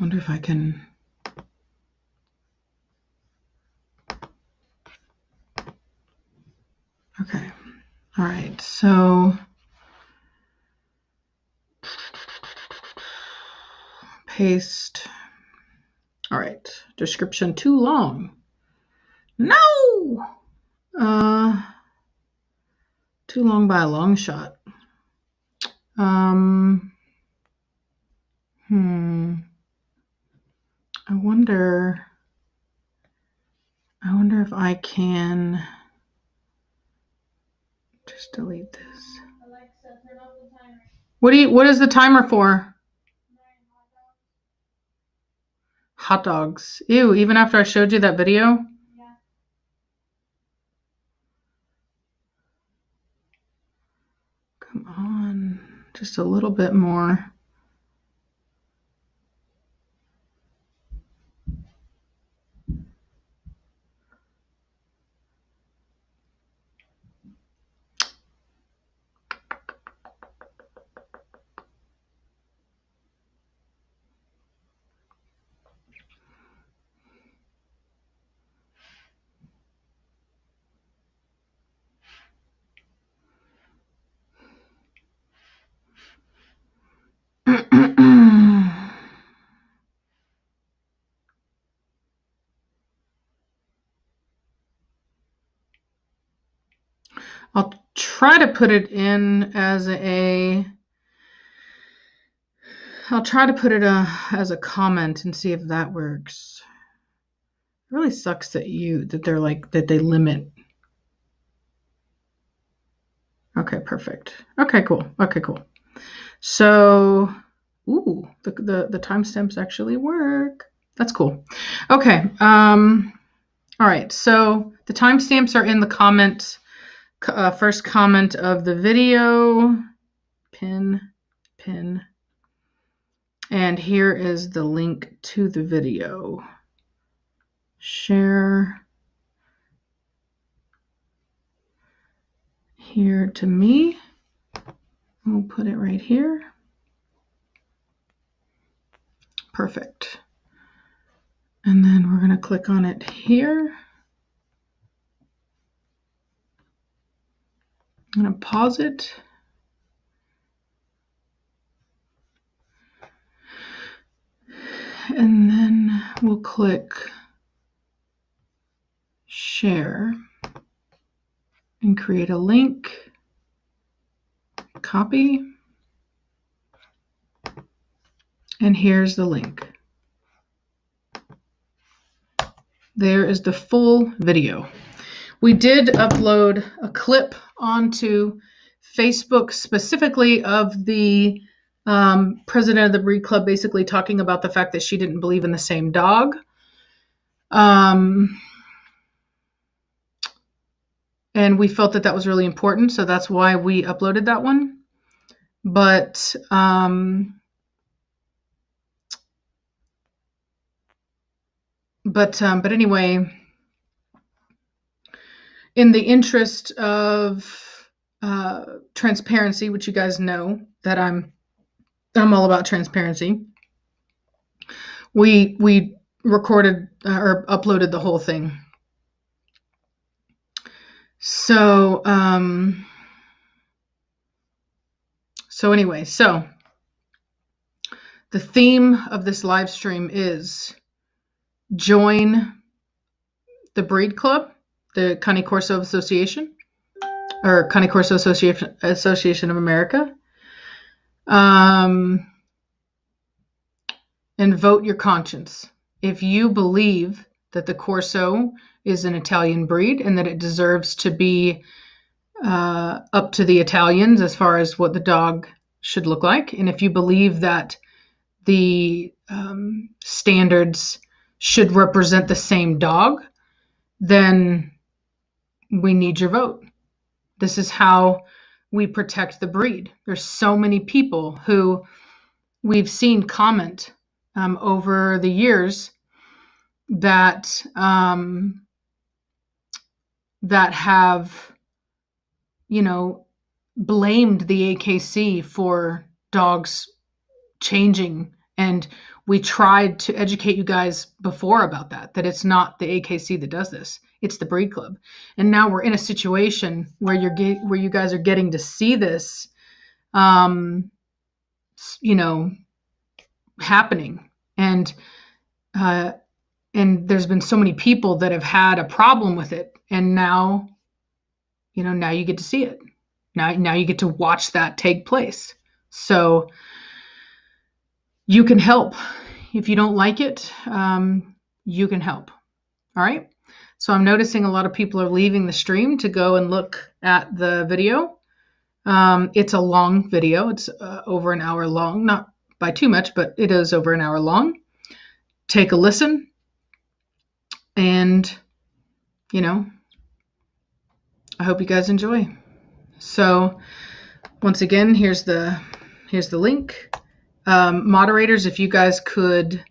Wonder if I can. Okay. All right. So paste. All right. Description too long. No. Too long by a long shot. I wonder if I can just delete this. Alexa, turn off the timer. What is the timer for? Hot dogs. Ew, even after I showed you that video? Yeah. Come on. Just a little bit more. I'll try to put it in as I'll try to put it as a comment and see if that works. It really sucks that they're like that they limit. Okay, perfect. Okay, cool. Okay, cool. So, ooh, the timestamps actually work. That's cool. Okay. All right. So the timestamps are in the comment. First comment of the video. Pin. And here is the link to the video. Share here to me. We'll put it right here. Perfect. And then we're going to click on it here. I'm going to pause it. And then we'll click share and create a link. Copy. And here's the link. There is the full video. We did upload a clip onto Facebook specifically of the president of the breed club basically talking about the fact that she didn't believe in the same dog. And we felt that was really important, so that's why we uploaded that one. But anyway, in the interest of transparency, which you guys know that I'm all about transparency, we recorded or uploaded the whole thing. So anyway, so the theme of this live stream is join the breed club, the Cane Corso Association, or Cane Corso Association of America. and vote your conscience. If you believe that the Corso is an Italian breed and that it deserves to be up to the Italians as far as what the dog should look like, and if you believe that the standards should represent the same dog, then we need your vote. This is how we protect the breed. There's so many people who we've seen comment over the years that that have, blamed the AKC for dogs changing. And we tried to educate you guys before about that it's not the AKC that does this. It's the breed club. And now we're in a situation where you guys are getting to see this, happening. And there's been so many people that have had a problem with it. And now you get to see it. Now you get to watch that take place. So you can help. If you don't like it, you can help. All right. So I'm noticing a lot of people are leaving the stream to go and look at the video. It's a long video. It's over an hour long, not by too much, but it is over an hour long. Take a listen. And, I hope you guys enjoy. So once again, here's the link. Moderators, if you guys could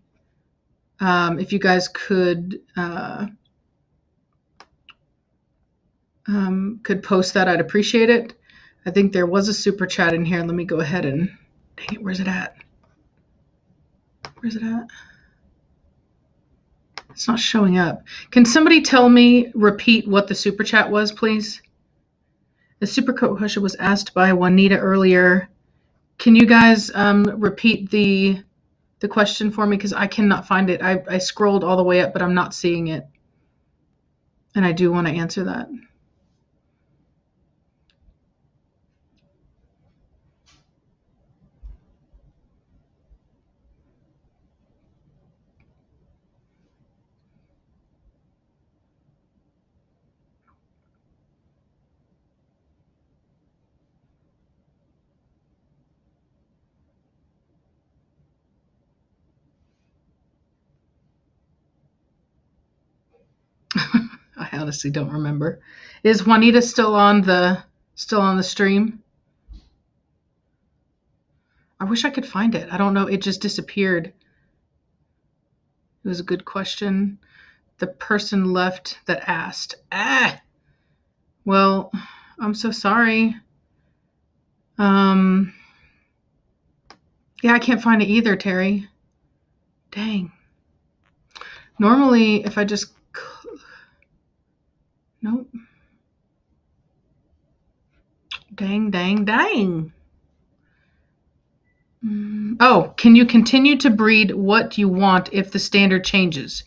post that, I'd appreciate it. I think there was a super chat in here. Let me go ahead and, dang it, where's it at? It's not showing up. Can somebody repeat what the super chat was, please? The super question was asked by Juanita earlier. Can you guys repeat the question for me? Because I cannot find it. I scrolled all the way up, but I'm not seeing it. And I do want to answer that. I honestly don't remember. Is Juanita still on the stream? I wish I could find it. I don't know. It just disappeared. It was a good question. The person left that asked. Well, I'm so sorry. Yeah, I can't find it either, Terry. Dang. Normally, if I just... Nope. Dang. Oh, can you continue to breed what you want if the standard changes?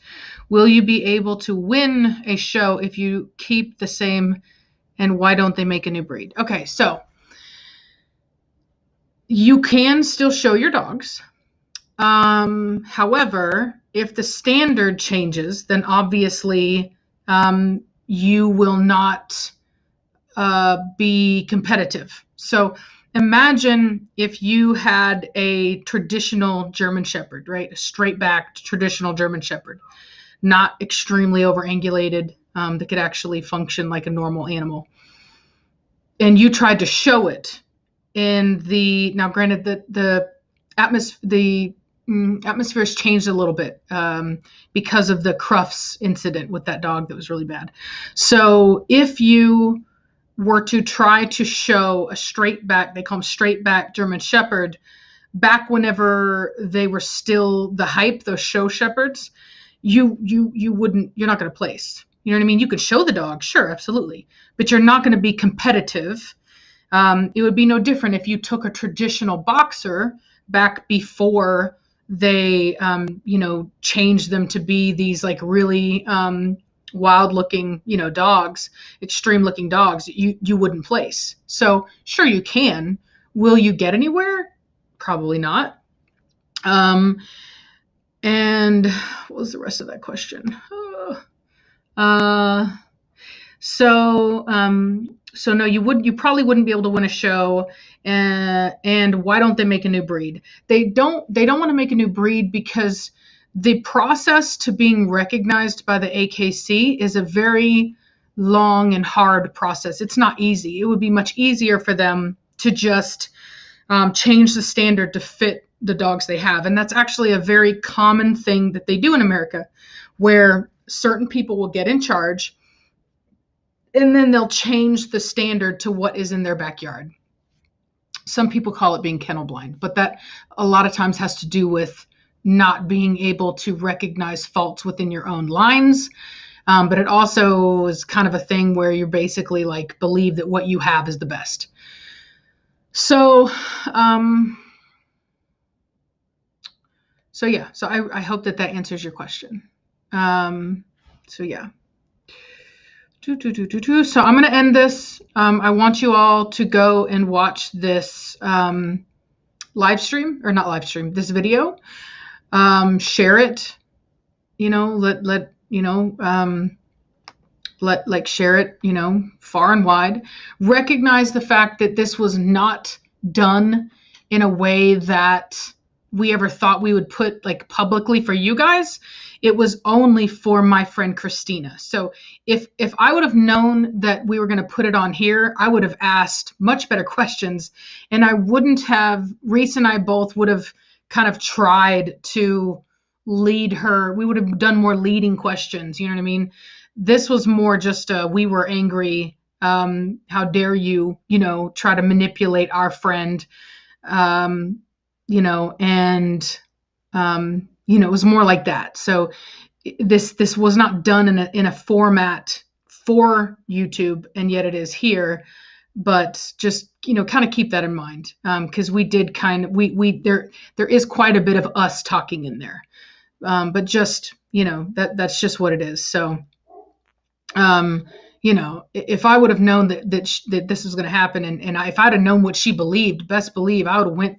Will you be able to win a show if you keep the same, and why don't they make a new breed? Okay, so you can still show your dogs. However, if the standard changes, then obviously you will not be competitive. So imagine if you had a traditional German Shepherd, right? A straight-backed traditional German Shepherd, not extremely over-angulated, that could actually function like a normal animal. And you tried to show it in now granted the atmosphere has changed a little bit because of the Crufts incident with that dog that was really bad. So if you were to try to show a straight back, they call them straight back German Shepherd, back whenever they were still the hype, those show shepherds, you're not going to place. You know what I mean? You could show the dog, sure, absolutely, but you're not going to be competitive. It would be no different if you took a traditional boxer back before they, changed them to be these like really wild looking, dogs, extreme looking dogs. You wouldn't place. So sure, you can. Will you get anywhere? Probably not. And what was the rest of that question? So no, you probably wouldn't be able to win a show. And why don't they make a new breed? They don't want to make a new breed because the process to being recognized by the AKC is a very long and hard process. It's not easy. It would be much easier for them to just change the standard to fit the dogs they have. And that's actually a very common thing that they do in America, where certain people will get in charge and then they'll change the standard to what is in their backyard. Some people call it being kennel blind, but that a lot of times has to do with not being able to recognize faults within your own lines. But it also is kind of a thing where you're basically like believe that what you have is the best. So yeah, so I hope that answers your question. So yeah. So I'm going to end this. I want you all to go and watch this live stream, or not live stream, this video. Share it. Share it, far and wide. Recognize the fact that this was not done in a way that we ever thought we would put like publicly for you guys. It was only for my friend Christina. So if I would have known that we were going to put it on here, I would have asked much better questions, and I wouldn't have, Reese and I both would have kind of tried to lead her. We would have done more leading questions. You know what I mean? This was more just we were angry. How dare you, try to manipulate our friend, and it was more like that. So this was not done in a format for YouTube, and yet it is here. But just, kind of keep that in mind, because we did there is quite a bit of us talking in there. But just, that's just what it is. So, if I would have known that this was going to happen, and if I'd have known what she believed, best believe I would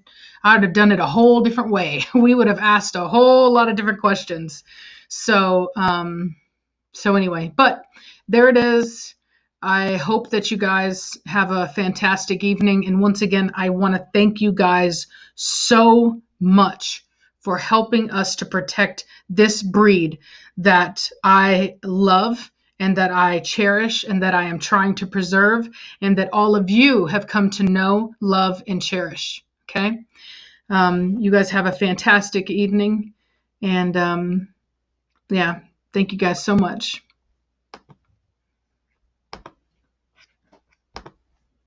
have done it a whole different way. We would have asked a whole lot of different questions. So anyway, but there it is. I hope that you guys have a fantastic evening. And once again, I want to thank you guys so much for helping us to protect this breed that I love and that I cherish and that I am trying to preserve, and that all of you have come to know, love, and cherish. Okay? You guys have a fantastic evening. And yeah, thank you guys so much.